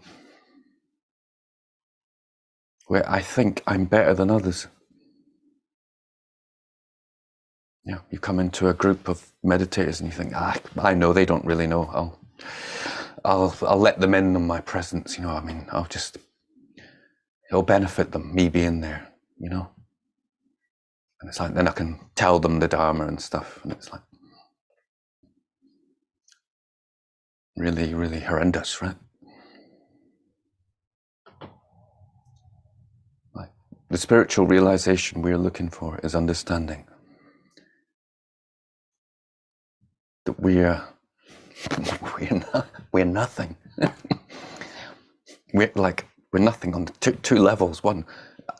where I think I'm better than others. Yeah, you come into a group of meditators and you think, I know they don't really know. I'll let them in on my presence. I mean, it'll benefit them, me being there. And it's like then I can tell them the Dharma and stuff, and it's like really, really horrendous, right? Like the spiritual realization we're looking for is understanding that we're nothing. We're nothing on two levels. One,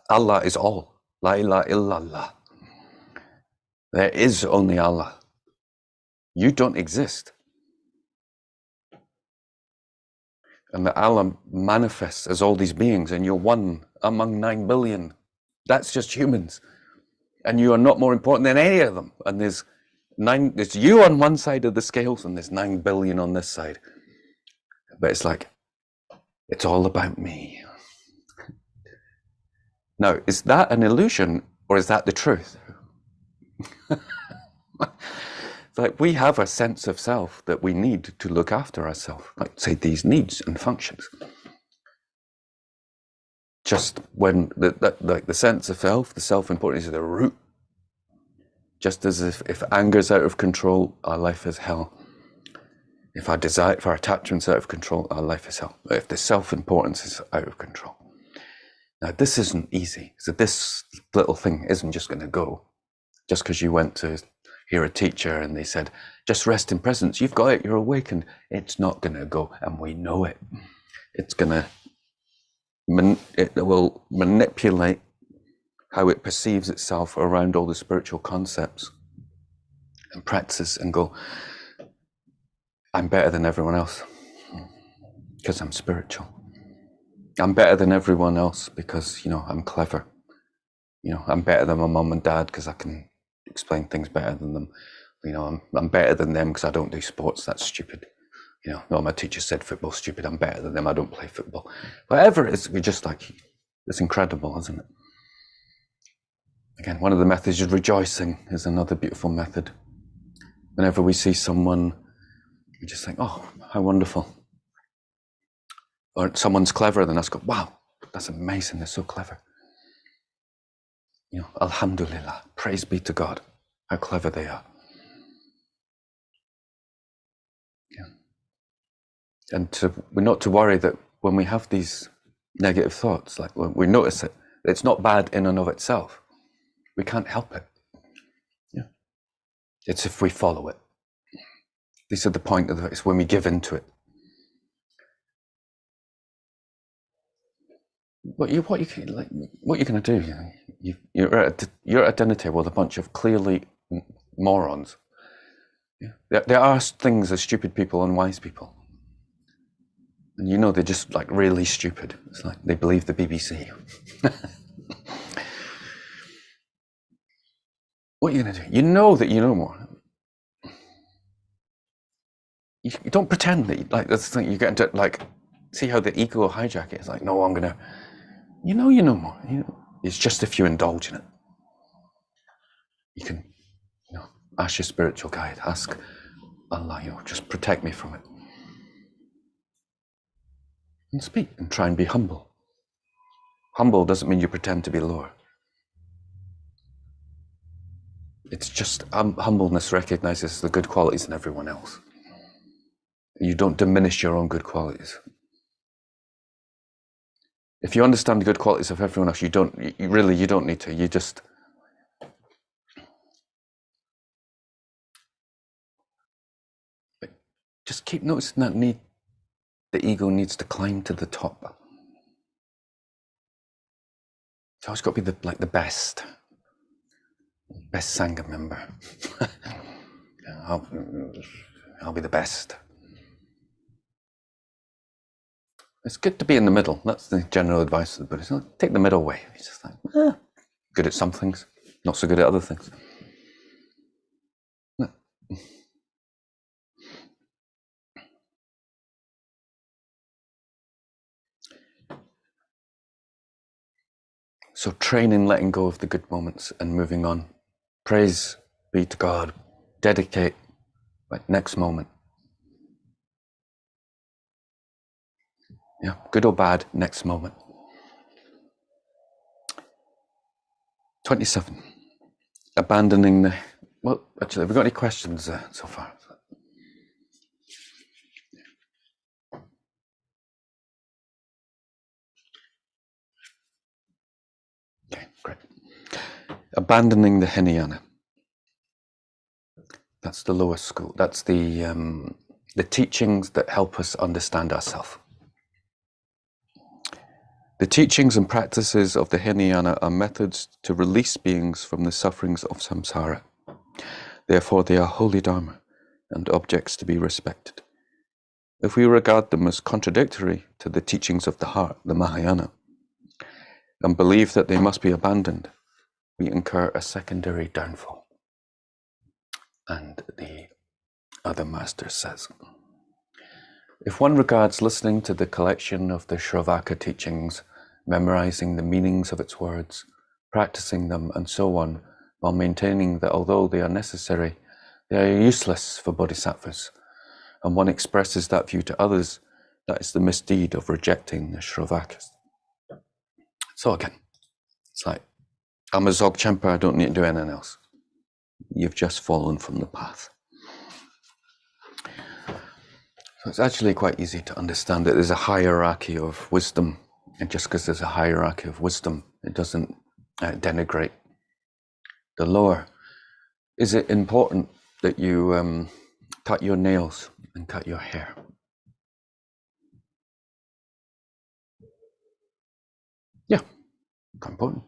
Allah is all. La ilaha illallah. There is only Allah. You don't exist. And that Allah manifests as all these beings, and you're one among 9 billion. That's just humans. And you are not more important than any of them. And there's you on one side of the scales, and there's 9 billion on this side. But it's like, it's all about me. Now, is that an illusion, or is that the truth? It's like we have a sense of self that we need to look after ourselves, like say these needs and functions. Just when the sense of self, the self-importance is the root. Just as if anger's out of control, our life is hell. If our attachment's out of control, our life is hell. If the self-importance is out of control. Now, this isn't easy. So this little thing isn't just going to go. Just because you went to hear a teacher and they said, just rest in presence, you've got it, you're awakened. It's not going to go, and we know it. It will manipulate how it perceives itself around all the spiritual concepts and practices and go, I'm better than everyone else because I'm spiritual. I'm better than everyone else because, I'm clever. I'm better than my mom and dad because I can explain things better than them. I'm better than them because I don't do sports. That's stupid. No, my teacher said football's stupid. I'm better than them. I don't play football. Whatever it is, we're just like, it's incredible, isn't it? Again, one of the methods is rejoicing is another beautiful method. Whenever we see someone, we just think, oh, how wonderful. Or someone's cleverer than us, go, wow, that's amazing, they're so clever. Alhamdulillah, praise be to God, how clever they are. Yeah. And we're not to worry that when we have these negative thoughts, like when we notice it, it's not bad in and of itself. We can't help it. Yeah. It's if we follow it. This is the point of it, it's when we give into it. What you going to do? You're at a dinner table with a bunch of clearly morons. Yeah. There are things as stupid people and wise people, and they're just like really stupid. It's like they believe the BBC. what are you going to do? You know that you know more. You don't pretend that that's the thing. You get into see how the ego will hijack it. It's like, no, I'm going to, you know more. It's just if you indulge in it. You can, ask your spiritual guide, ask Allah, just protect me from it. And speak and try and be humble. Humble doesn't mean you pretend to be lower. It's just humbleness recognizes the good qualities in everyone else. You don't diminish your own good qualities. If you understand the good qualities of everyone else, you don't need to. You just keep noticing that the ego needs to climb to the top. It's always got to be the best Sangha member. I'll be the best. It's good to be in the middle. That's the general advice of the Buddhists. Take the middle way. It's just good at some things, not so good at other things. So train in letting go of the good moments and moving on. Praise be to God. Dedicate. Next moment. Yeah, good or bad, next moment. 27. Abandoning the... Well, actually, have we got any questions so far? Okay, great. Abandoning the Hinayana. That's the lowest school. That's the teachings that help us understand ourselves. The teachings and practices of the Hinayana are methods to release beings from the sufferings of samsara. Therefore, they are holy dharma and objects to be respected. If we regard them as contradictory to the teachings of the heart, the Mahayana, and believe that they must be abandoned, we incur a secondary downfall. And the other master says, if one regards listening to the collection of the Shravaka teachings, memorizing the meanings of its words, practicing them, and so on, while maintaining that although they are necessary, they are useless for bodhisattvas, and one expresses that view to others, that is the misdeed of rejecting the Shravakas. So again, it's like, I'm a Dzogchen, I don't need to do anything else. You've just fallen from the path. So it's actually quite easy to understand that there's a hierarchy of wisdom, and just because there's a hierarchy of wisdom, it doesn't denigrate the lower. Is it important that you cut your nails and cut your hair? Yeah, quite important.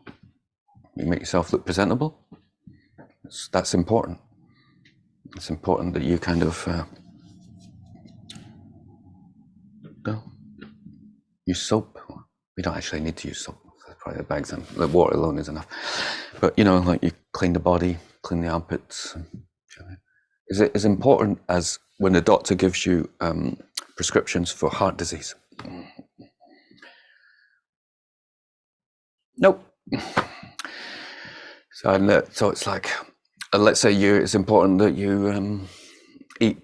You make yourself look presentable. That's important. It's important that you kind of use soap. We don't actually need to use soap. That's probably a bad example. The water alone is enough. But you clean the body, clean the armpits. Is it as important as when the doctor gives you prescriptions for heart disease? Nope. So it's like, let's say it's important that you eat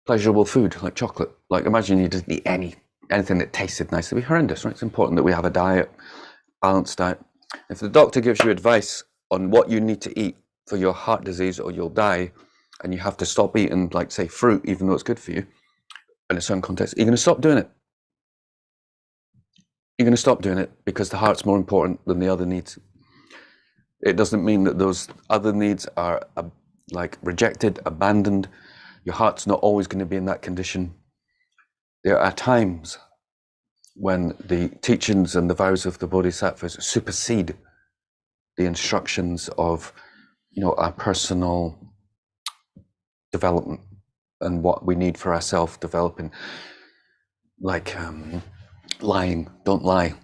pleasurable food like chocolate. Like imagine you didn't eat anything that tasted nice. It'd be horrendous, right? It's important that we have a diet, balanced diet. If the doctor gives you advice on what you need to eat for your heart disease or you'll die, and you have to stop eating, like say fruit, even though it's good for you, in a certain context, you're going to stop doing it. You're going to stop doing it because the heart's more important than the other needs. It doesn't mean that those other needs are rejected, abandoned. Your heart's not always going to be in that condition. There are times when the teachings and the vows of the bodhisattvas supersede the instructions of, our personal development and what we need for our self-developing. Like lying, don't lie.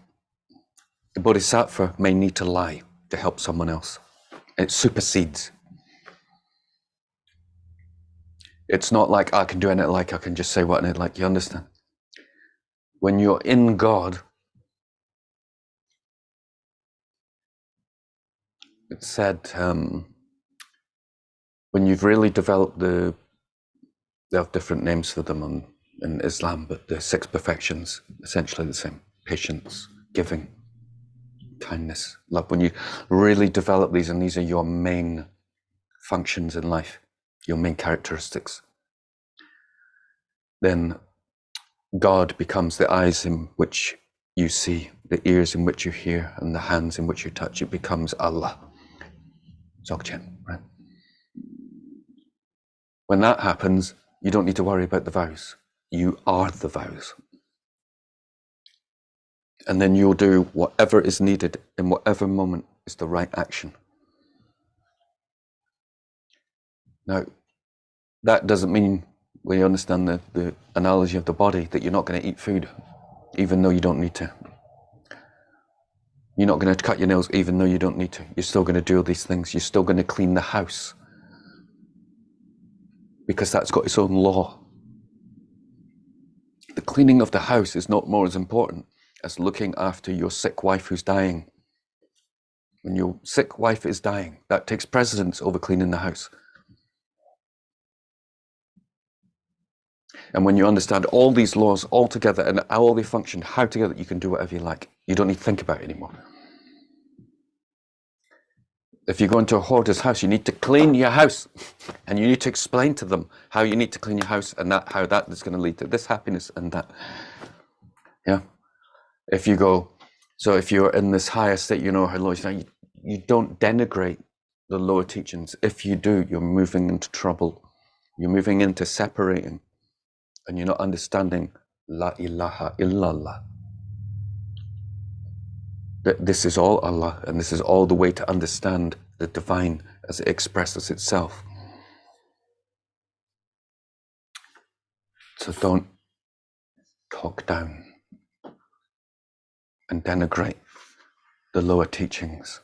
The bodhisattva may need to lie to help someone else. It supersedes. It's not like I can do anything, like I can just say what I need, like, you understand? When you're in God, it's said, when you've really developed they have different names for them in Islam, but the 6 perfections, essentially the same: patience, giving, kindness, love. When you really develop these, and these are your main functions in life, your main characteristics, then God becomes the eyes in which you see, the ears in which you hear, and the hands in which you touch. It becomes Allah, Dzogchen, right? When that happens, you don't need to worry about the vows. You are the vows. And then you'll do whatever is needed in whatever moment is the right action. Now, that doesn't mean, when you understand the analogy of the body, that you're not going to eat food, even though you don't need to. You're not going to cut your nails, even though you don't need to. You're still going to do all these things. You're still going to clean the house, because that's got its own law. The cleaning of the house is not more as important as looking after your sick wife who's dying. When your sick wife is dying, that takes precedence over cleaning the house. And when you understand all these laws all together and how all they function, how together, you can do whatever you like. You don't need to think about it anymore. If you go into a hoarder's house, you need to clean your house, and you need to explain to them how you need to clean your house, and how that is going to lead to this happiness and that. Yeah. If you're in this higher state, you know how low, you don't denigrate the lower teachings. If you do, you're moving into trouble. You're moving into separating, and you're not understanding La ilaha illallah. That this is all Allah, and this is all the way to understand the divine as it expresses itself. So don't talk down and denigrate the lower teachings,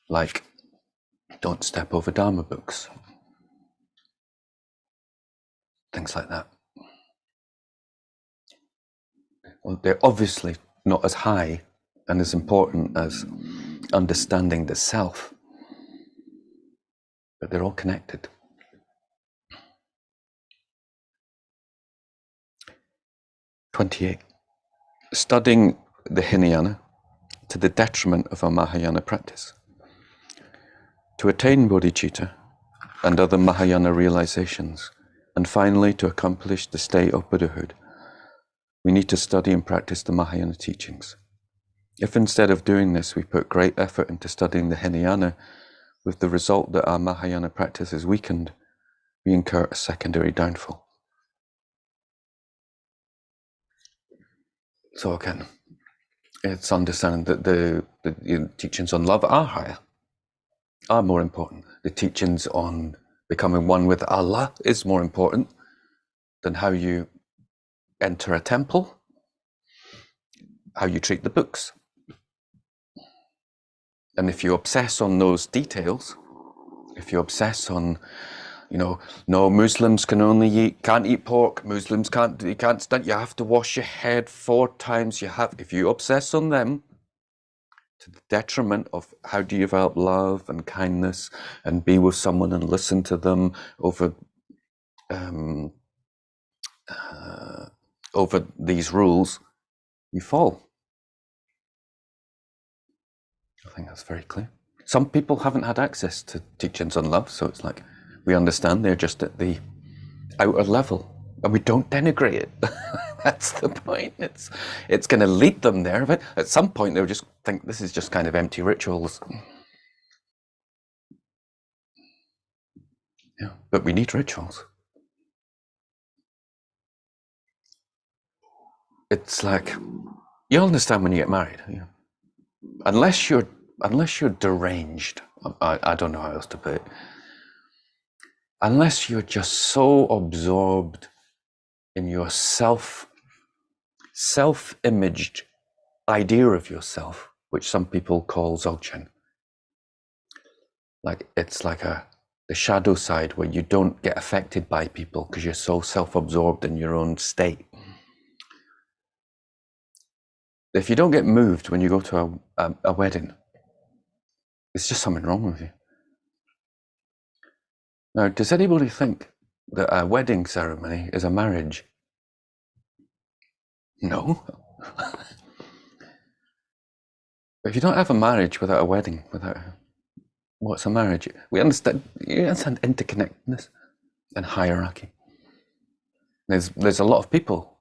like don't step over Dharma books, things like that. Well, they're obviously not as high and as important as understanding the self, but they're all connected. '28. Studying the Hinayana to the detriment of our Mahayana practice. To attain bodhicitta and other Mahayana realizations, and finally to accomplish the state of Buddhahood, we need to study and practice the Mahayana teachings. If instead of doing this we put great effort into studying the Hinayana, with the result that our Mahayana practice is weakened, we incur a secondary downfall. So again, it's understanding that the teachings on love are higher, are more important. The teachings on becoming one with Allah is more important than how you enter a temple, how you treat the books. And if you obsess on those details, if you obsess on, no, Muslims can't eat pork, Muslims you can't stand, you have to wash your head 4 times, if you obsess on them, to the detriment of how do you develop love and kindness and be with someone and listen to them over these rules, you fall. I think that's very clear. Some people haven't had access to teachings on love, so it's like we understand they're just at the outer level, and we don't denigrate it. That's the point. It's going to lead them there, but at some point they'll just think this is just kind of empty rituals. Yeah, but we need rituals. It's like, you'll understand when you get married. Yeah. Unless you're deranged, I don't know how else to put it. Unless you're just so absorbed in your self-imaged idea of yourself, which some people call Dzogchen. Like it's like a the shadow side where you don't get affected by people because you're so self-absorbed in your own state. If you don't get moved when you go to a wedding, there's just something wrong with you. Now, does anybody think that a wedding ceremony is a marriage? No. If you don't have a marriage without a wedding, what's a marriage? You understand interconnectedness and hierarchy. There's a lot of people.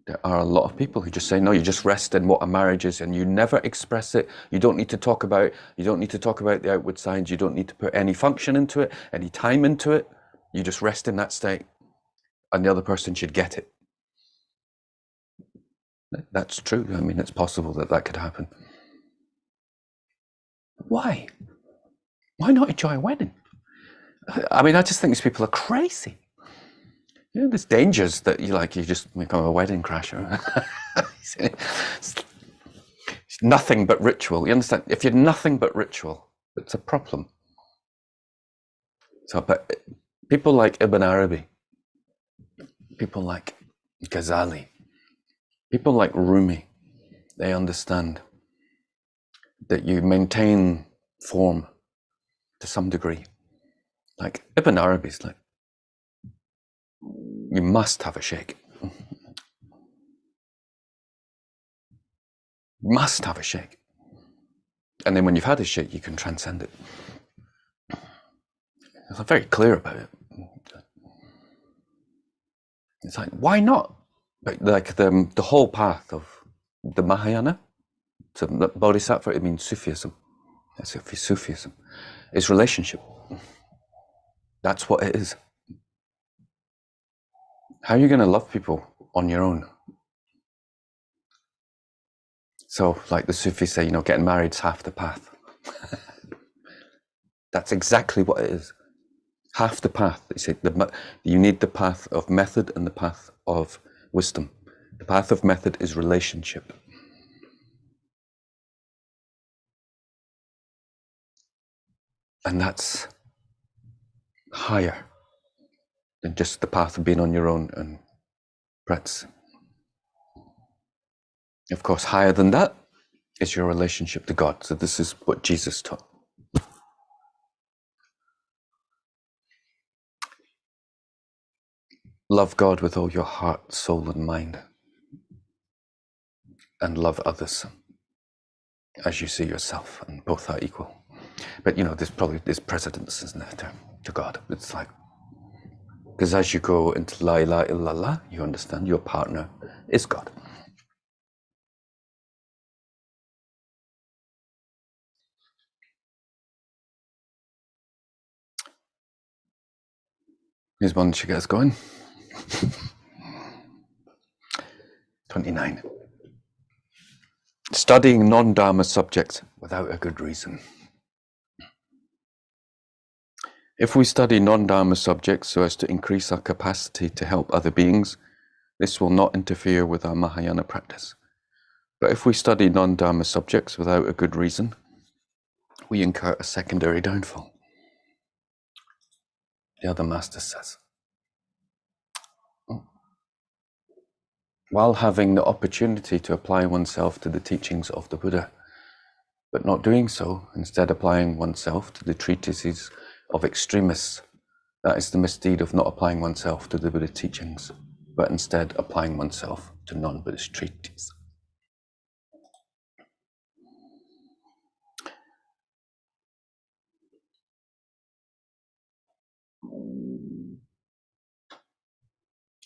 There are a lot of people who just say, no, you just rest in what a marriage is and you never express it. You don't need to talk about it. You don't need to talk about the outward signs. You don't need to put any function into it, any time into it. You just rest in that state and the other person should get it. That's true. I mean, it's possible that could happen. Why? Why not enjoy a wedding? I mean, I just think these people are crazy. You know, there's dangers that you just become a wedding crasher. It's nothing but ritual. You understand? If you're nothing but ritual, it's a problem. So, but people like Ibn Arabi, people like Ghazali, people like Rumi, they understand that you maintain form to some degree. Like Ibn Arabi's like, you must have a shake. Must have a shake. And then when you've had a shake, you can transcend it. I'm very clear about it. It's like, why not? Like the whole path of the Mahayana, so Bodhisattva, it means Sufism. That's Sufism. It's relationship. That's what it is. How are you going to love people on your own? So, like the Sufis say, getting married's half the path. That's exactly what it is. Half the path. They say you need the path of method and the path of wisdom. The path of method is relationship. And that's higher than just the path of being on your own and practicing. Of course, higher than that is your relationship to God. So this is what Jesus taught. Love God with all your heart, soul, and mind. And love others as you see yourself, and both are equal. But there's precedence, isn't there, to God? It's like, because as you go into La ilaha illallah, you understand your partner is God. Here's one to get us going. 29. Studying non-Dharma subjects without a good reason. If we study non-Dharma subjects so as to increase our capacity to help other beings, this will not interfere with our Mahayana practice. But if we study non-Dharma subjects without a good reason, we incur a secondary downfall. The other master says, while having the opportunity to apply oneself to the teachings of the Buddha, but not doing so, instead applying oneself to the treatises of extremists, that is the misdeed of not applying oneself to the Buddha teachings, but instead applying oneself to non-Buddhist treatises.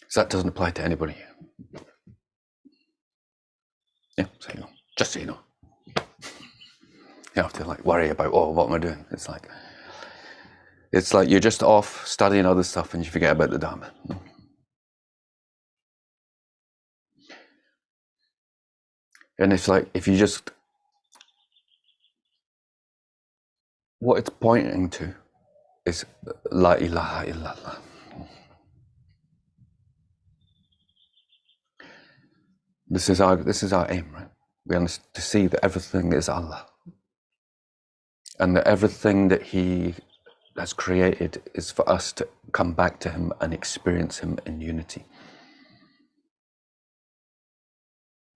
So that doesn't apply to anybody. Yeah, so just so you know. You don't have to worry about, what am I doing? It's like you're just off studying other stuff and you forget about the Dharma. And it's like, if you just, what it's pointing to is La ilaha illallah. This is our aim, right? We understand to see that everything is Allah. And that everything that He has created is for us to come back to him and experience him in unity.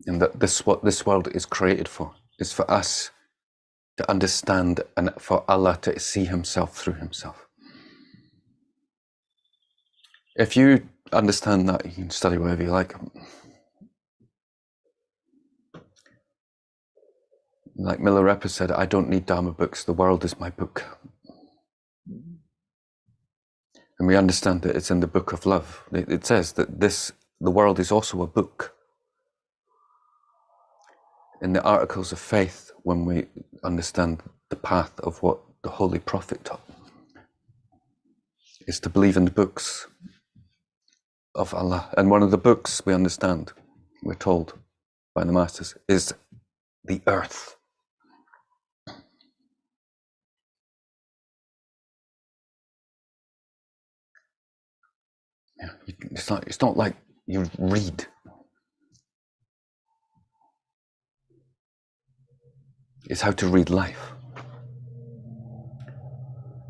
And that this what this world is created for is for us to understand and for Allah to see himself through himself. If you understand that, you can study whatever you like. Like Miller Reppa said, I don't need Dharma books, the world is my book. And we understand that it's in the book of love. It says that the world is also a book. In the articles of faith, when we understand the path of what the Holy Prophet taught, is to believe in the books of Allah. And one of the books we understand, we're told by the masters, is the earth. Yeah, it's not like you read. It's how to read life.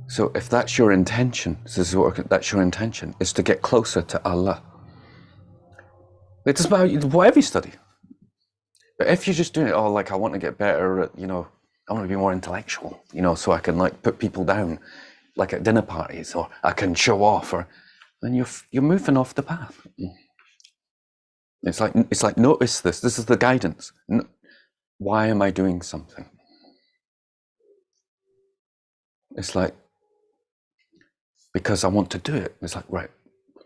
So if that's your intention, that's your intention, is to get closer to Allah. It doesn't matter whatever you study. But if you're just doing it, like I want to get better at, I want to be more intellectual, so I can like put people down, like at dinner parties, or I can show off, or then you're moving off the path. It's like notice this. This is the guidance. Why am I doing something? It's like, because I want to do it. It's like, right,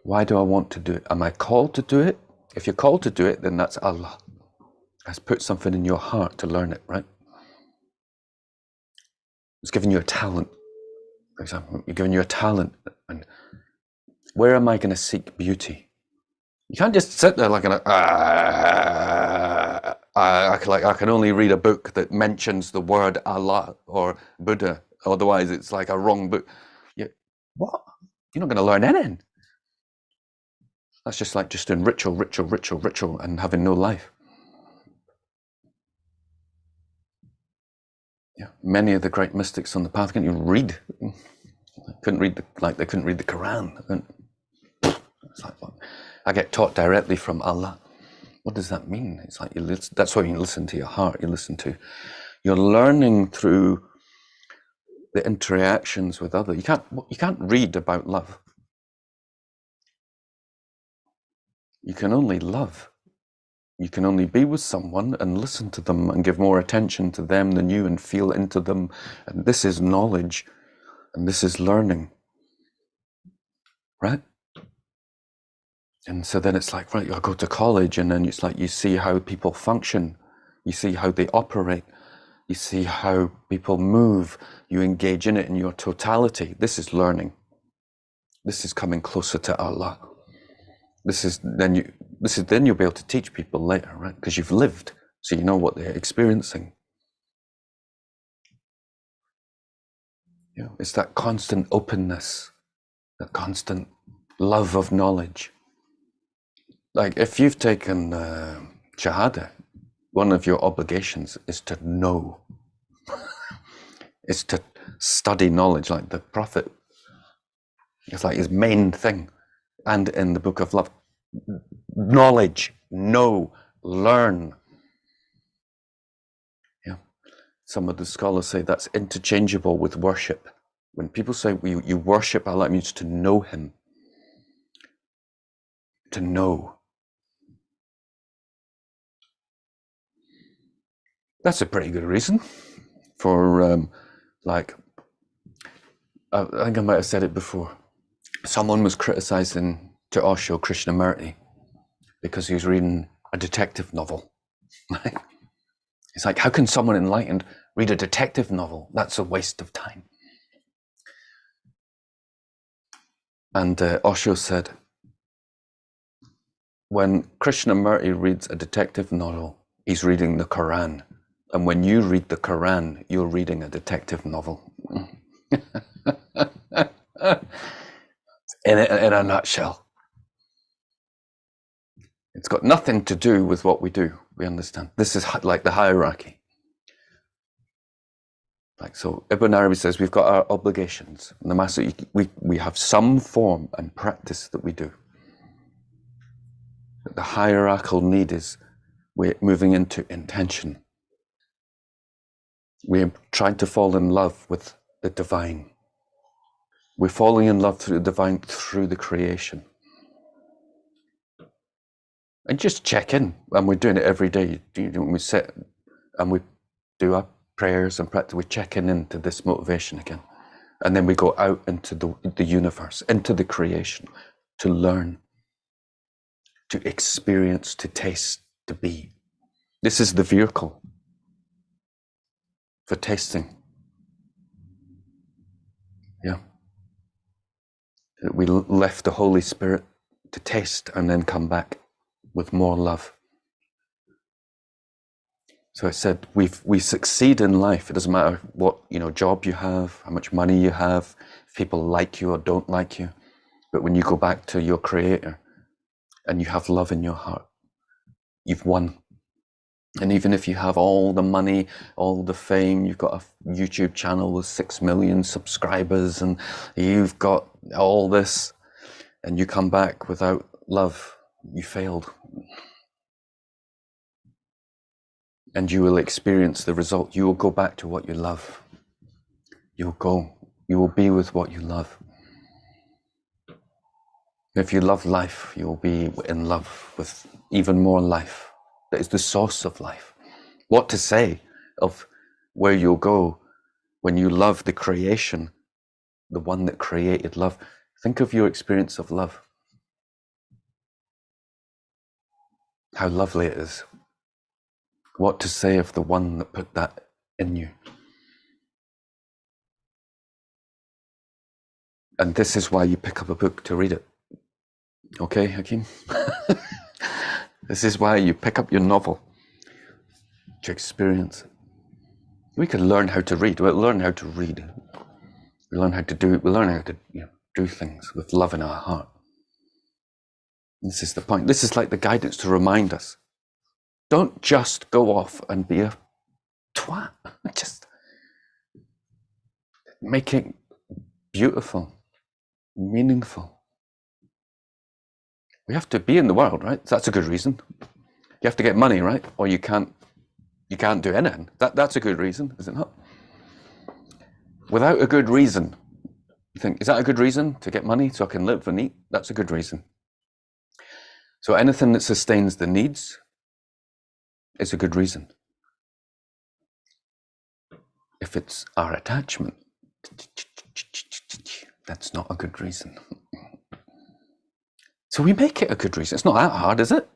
why do I want to do it? Am I called to do it? If you're called to do it, then that's Allah has put something in your heart to learn it, right? It's given you a talent. For example, you're given you a talent, and where am I going to seek beauty? You can't just sit there like I can only read a book that mentions the word Allah or Buddha. Otherwise, it's like a wrong book. What? You're not going to learn anything. That's just like just doing ritual, and having no life. Yeah, many of the great mystics on the path couldn't even read. They couldn't read the Quran. It's like, what? I get taught directly from Allah. What does that mean? It's like that's why you listen to your heart. You're learning through the interactions with others. You can't read about love. You can only love. You can only be with someone and listen to them and give more attention to them than you and feel into them. And this is knowledge, and this is learning, right? And so then it's like, right, you go to college, and then it's like you see how people function, you see how they operate, you see how people move, you engage in it in your totality. This is learning. This is coming closer to Allah. Then you'll be able to teach people later, right? Because you've lived, so you know what they're experiencing. It's that constant openness, that constant love of knowledge. Like if you've taken Shahada, one of your obligations is to know. It's to study knowledge, like the Prophet. It's like his main thing. And in the Book of Love, knowledge, know, learn. Yeah. Some of the scholars say that's interchangeable with worship. When people say you worship Allah, it means to know Him. To know. That's a pretty good reason for, I think I might have said it before. Someone was criticizing to Osho Krishnamurti because he was reading a detective novel. It's like, how can someone enlightened read a detective novel? That's a waste of time. And Osho said, when Krishnamurti reads a detective novel, he's reading the Quran. And when you read the Quran, you're reading a detective novel. In a nutshell. It's got nothing to do with what we do. We understand. This is like the hierarchy. Like, so Ibn Arabi says we've got our obligations. And the Master, we have some form and practice that we do. But the hierarchical need is we're moving into intention. We're trying to fall in love with the divine. We're falling in love through the divine, through the creation. And just check in, and we're doing it every day. When we sit and we do our prayers and practice, we check in into this motivation again. And then we go out into the universe, into the creation, to learn, to experience, to taste, to be. This is the vehicle for tasting. Yeah. We left the Holy Spirit to taste and then come back with more love. So I said, we succeed in life. It doesn't matter what job you have, how much money you have, if people like you or don't like you. But when you go back to your Creator and you have love in your heart, you've won. And even if you have all the money, all the fame, you've got a YouTube channel with 6 million subscribers, and you've got all this, and you come back without love, you failed. And you will experience the result. You will go back to what you love. You will be with what you love. If you love life, you will be in love with even more life. That is the source of life. What to say of where you'll go when you love the creation, the one that created love. Think of your experience of love. How lovely it is. What to say of the one that put that in you. And this is why you pick up a book to read it. Okay, Hakeem? This is why you pick up your novel to experience it. We can learn how to read. We'll learn how to read. We learn how to do it. We learn how to do things with love in our heart. This is the point. This is like the guidance to remind us. Don't just go off and be a twat. Just make it beautiful, meaningful. We have to be in the world, right? So that's a good reason. You have to get money, right? Or you can't do anything. That's a good reason, is it not? Without a good reason, you think, is that a good reason to get money so I can live and eat? That's a good reason. So anything that sustains the needs is a good reason. If it's our attachment, that's not a good reason. So we make it a good reason. It's not that hard, is it?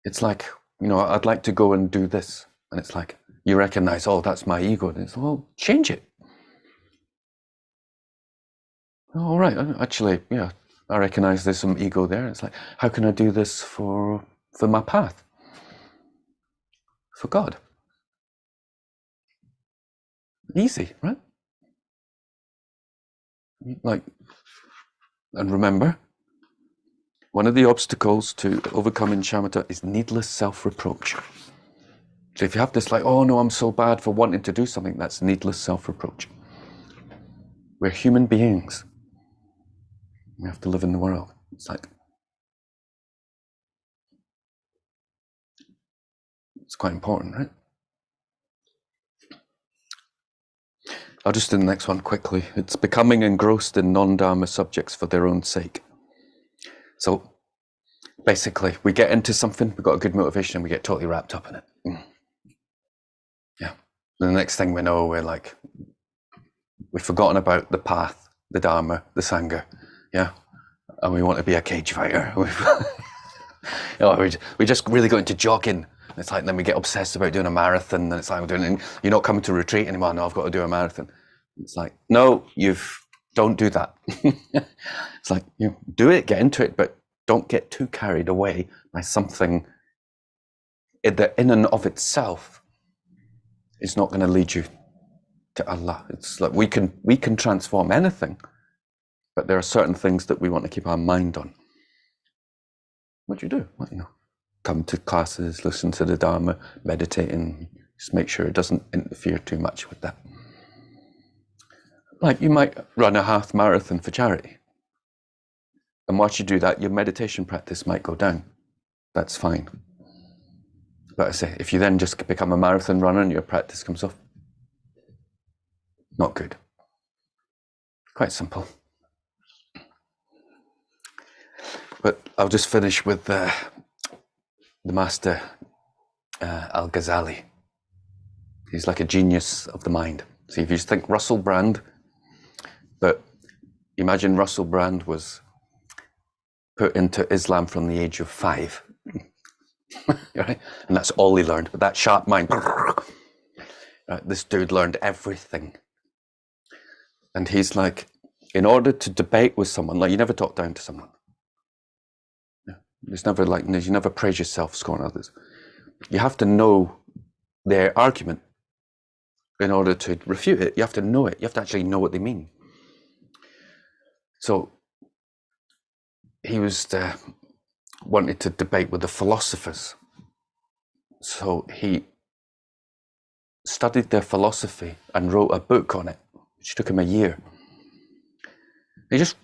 It's like, I'd like to go and do this. And it's like, you recognize, oh, that's my ego. And it's, well, change it. Oh, right. Actually, yeah, I recognize there's some ego there. It's like, how can I do this for my path? For God. Easy, right? And remember, one of the obstacles to overcoming shamatha is needless self-reproach. So if you have this oh no, I'm so bad for wanting to do something, that's needless self-reproach. We're human beings. We have to live in the world. It's quite important, right? I'll just do the next one quickly. It's becoming engrossed in non-dharma subjects for their own sake. So basically, we get into something, we've got a good motivation, and we get totally wrapped up in it. Yeah. And the next thing we know, we've forgotten about the path, the dharma, the sangha. Yeah. And we want to be a cage fighter. We just really got into jogging. It's like, then we get obsessed about doing a marathon, and it's like, you're not coming to retreat anymore. No, I've got to do a marathon. It's like, no, don't do that. It's like, do it, get into it, but don't get too carried away by something that in and of itself is not going to lead you to Allah. It's like we can transform anything, but there are certain things that we want to keep our mind on. What do you do? Come to classes, listen to the Dharma, meditating, Just make sure it doesn't interfere too much with that. Like you might run a half marathon for charity. And once you do that, your meditation practice might go down. That's fine. But I say, if you then just become a marathon runner and your practice comes off, not good. Quite simple. But I'll just finish with the master Al-Ghazali. He's like a genius of the mind. See, if you just think Russell Brand, but imagine Russell Brand was put into Islam from the age of 5. Right? And that's all he learned. But that sharp mind, right? This dude learned everything. And he's like, in order to debate with someone, like you never talk down to someone. It's never like, you never praise yourself, scorn others. You have to know their argument in order to refute it. You have to know it. You have to actually know what they mean. So he was wanted to debate with the philosophers. So he studied their philosophy and wrote a book on it, which took him a year. He just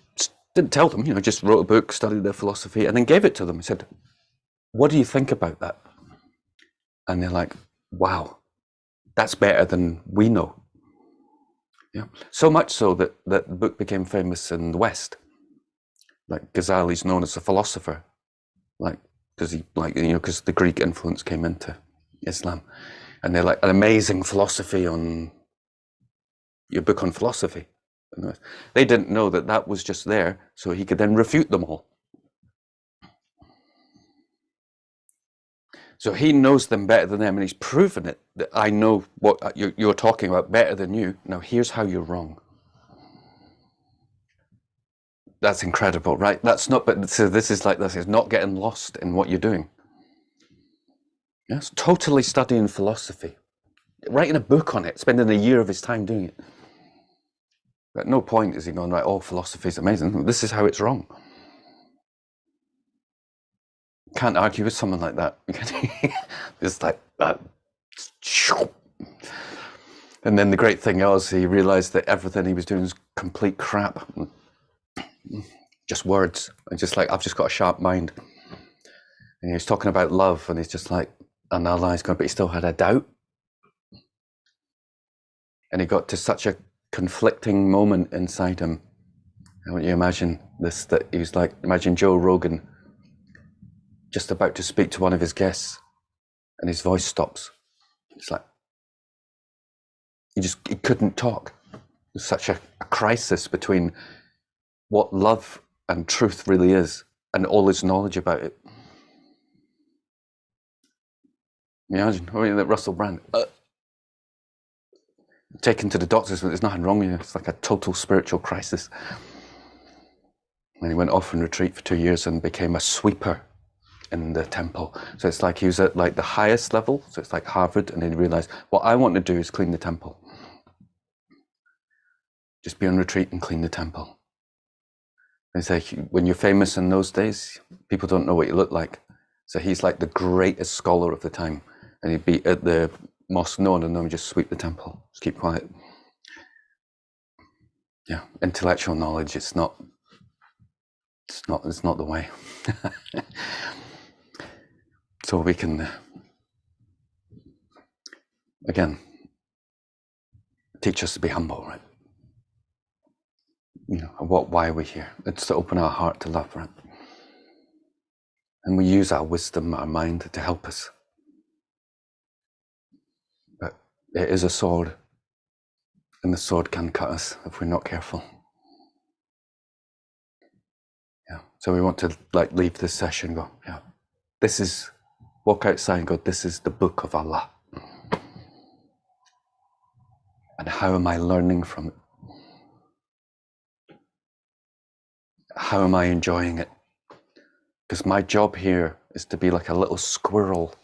didn't tell them, just wrote a book, studied their philosophy, and then gave it to them. He said, "What do you think about that?" And they're like, "Wow, that's better than we know." Yeah. So much so that the book became famous in the West. Like Ghazali's known as a philosopher, because the Greek influence came into Islam, and they're like, an amazing philosophy on your book on philosophy. They didn't know that that was just there, so he could then refute them all. So he knows them better than them, and he's proven it, that I know what you're talking about better than you. Now here's how you're wrong. That's incredible, right? That's not, but so this is not getting lost in what you're doing. Yes, totally studying philosophy, writing a book on it, spending a year of his time doing it. At no point is he going, right, philosophy is amazing. This is how it's wrong. Can't argue with someone like that. It's like that. And then the great thing was, he realized that everything he was doing was complete crap. Just words. And just like, I've just got a sharp mind. And he was talking about love, and he's just like, analysing, but he still had a doubt. And he got to such a conflicting moment inside him. I want you to imagine this, that he was like, imagine Joe Rogan just about to speak to one of his guests, and his voice stops. It's like, he couldn't talk. There's such a crisis between what love and truth really is, and all his knowledge about it. Imagine, that Russell Brand, taken to the doctors, but there's nothing wrong with you. It's like a total spiritual crisis. And he went off on retreat for 2 years and became a sweeper in the temple. So it's like he was at like the highest level. So it's like Harvard, and then he realized, what I want to do is clean the temple. Just be on retreat and clean the temple. And it's like, when you're famous in those days, people don't know what you look like. So he's like the greatest scholar of the time. And he'd be at the mosque, no one would know him, just sweep the temple, just keep quiet. Yeah, intellectual knowledge, it's not the way. So we can, again, teach us to be humble, right? Why are we here? It's to open our heart to love, right? And we use our wisdom, our mind to help us. But it is a sword, and the sword can cut us if we're not careful. Yeah. So we want to leave this session, go, yeah, walk outside and go, this is the book of Allah. And how am I learning from it? How am I enjoying it? Because my job here is to be like a little squirrel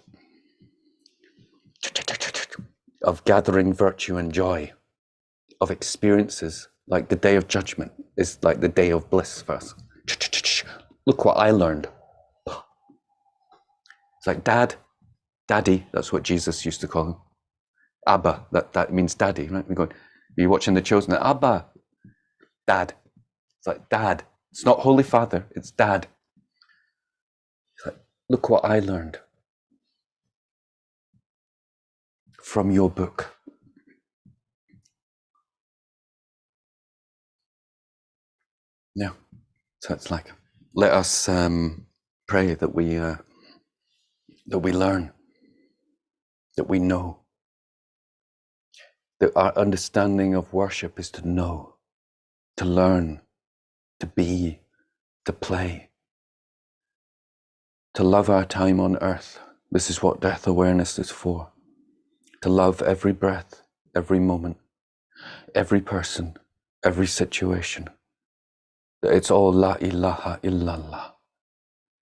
of gathering virtue and joy, of experiences. Like the day of judgment is like the day of bliss for us. Look what I learned. It's like daddy, that's what Jesus used to call him. Abba, that means daddy, right? We're going, you're watching The Chosen, Abba, dad. It's like dad. It's not Holy Father, it's dad. It's like, look what I learned from your book. Yeah. So it's like, let us pray that we learn, that we know, that our understanding of worship is to know, to learn, to be, to play, to love our time on earth. This is what death awareness is for. To love every breath, every moment, every person, every situation. It's all La ilaha illallah.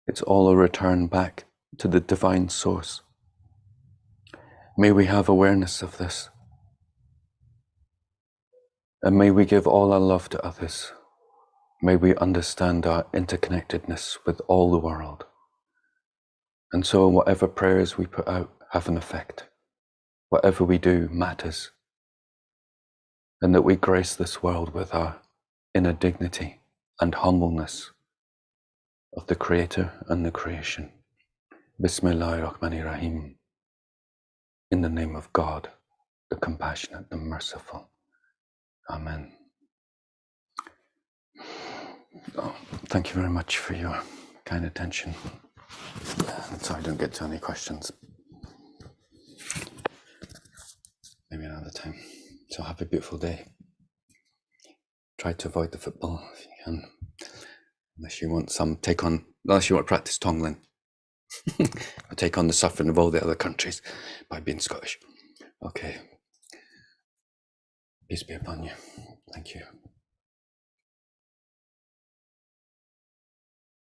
It's all a return back to the divine source. May we have awareness of this. And may we give all our love to others. May we understand our interconnectedness with all the world. And so whatever prayers we put out have an effect. Whatever we do matters. And that we grace this world with our inner dignity and humbleness of the Creator and the creation. Bismillahirrahmanirrahim. In the name of God, the compassionate, the merciful. Amen. Oh, thank you very much for your kind attention. I'm sorry I don't get to any questions. Maybe another time. So have a beautiful day. Try to avoid the football if you can. Unless you want unless you want to practice Tonglen. Or take on the suffering of all the other countries by being Scottish. Okay. Peace be upon you. Thank you.